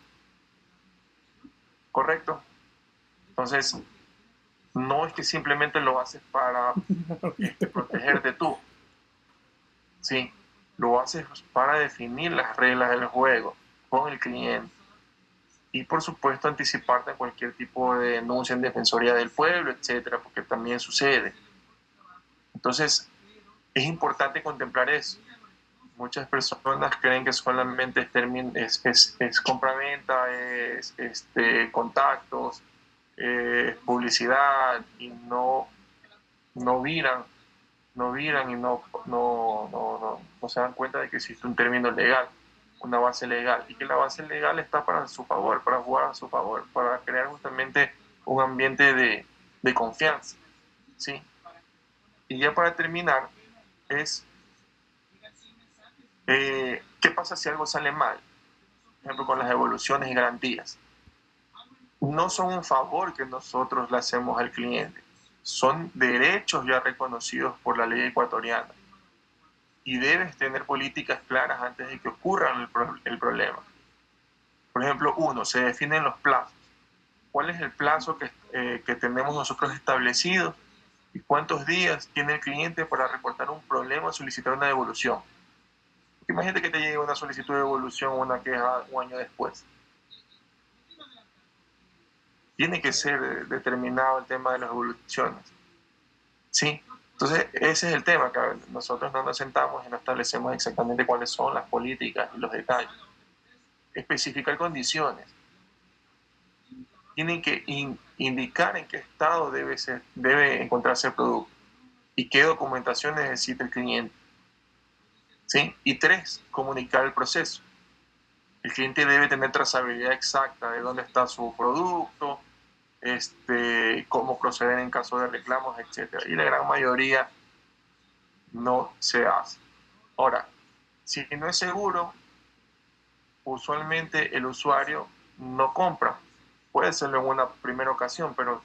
¿Correcto? Entonces, no es que simplemente lo haces para protegerte tú. Sí, lo haces para definir las reglas del juego con el cliente. Y por supuesto anticiparte a cualquier tipo de denuncia en Defensoría del Pueblo, etcétera, porque también sucede. Entonces, es importante contemplar eso. Muchas personas creen que solamente es compra-venta, es contactos, publicidad y no viran y no se dan cuenta de que existe un término legal, una base legal, y que la base legal está para su favor, para jugar a su favor, para crear justamente un ambiente de confianza, ¿sí? Y ya para terminar, es ¿qué pasa si algo sale mal? Por ejemplo, con las devoluciones y garantías. No son un favor que nosotros le hacemos al cliente, son derechos ya reconocidos por la ley ecuatoriana y debes tener políticas claras antes de que ocurra el problema. Por ejemplo, uno, se definen los plazos. ¿Cuál es el plazo que tenemos nosotros establecido y cuántos días tiene el cliente para reportar un problema o solicitar una devolución? Imagínate que te llegue una solicitud de devolución o una queja un año después. Tiene que ser determinado el tema de las devoluciones. ¿Sí? Entonces, ese es el tema, que nosotros no nos sentamos y no establecemos exactamente cuáles son las políticas y los detalles. Especificar condiciones. Tienen que indicar en qué estado debe encontrarse el producto y qué documentación necesita el cliente. ¿Sí? Y 3, comunicar el proceso. El cliente debe tener trazabilidad exacta de dónde está su producto, cómo proceder en caso de reclamos, etc. Y la gran mayoría no se hace. Ahora, si no es seguro, usualmente el usuario no compra. Puede serlo en una primera ocasión, pero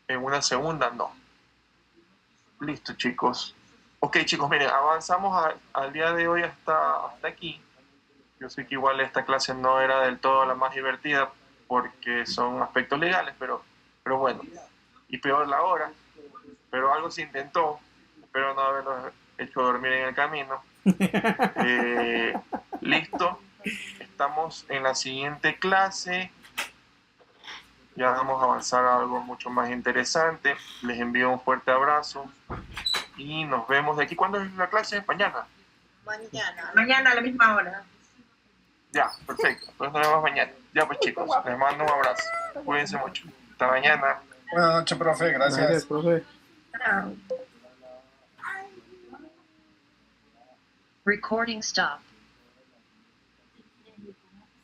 en una segunda no. Listo, chicos. Ok, chicos, miren, avanzamos al día de hoy hasta aquí. Yo sé que igual esta clase no era del todo la más divertida porque son aspectos legales, pero bueno, y peor la hora, pero algo se intentó. Espero no haberlos hecho dormir en el camino. Listo, estamos en la siguiente clase. Ya vamos a avanzar a algo mucho más interesante. Les envío un fuerte abrazo y nos vemos de aquí. ¿Cuándo es la clase? Mañana. Mañana a la misma hora. Ya, perfecto. Entonces nos vemos mañana. Ya pues, chicos, les mando un abrazo. Cuídense mucho. Hasta mañana. Buenas noches, profe. Gracias. Gracias, profe. Chao. Recording stopped.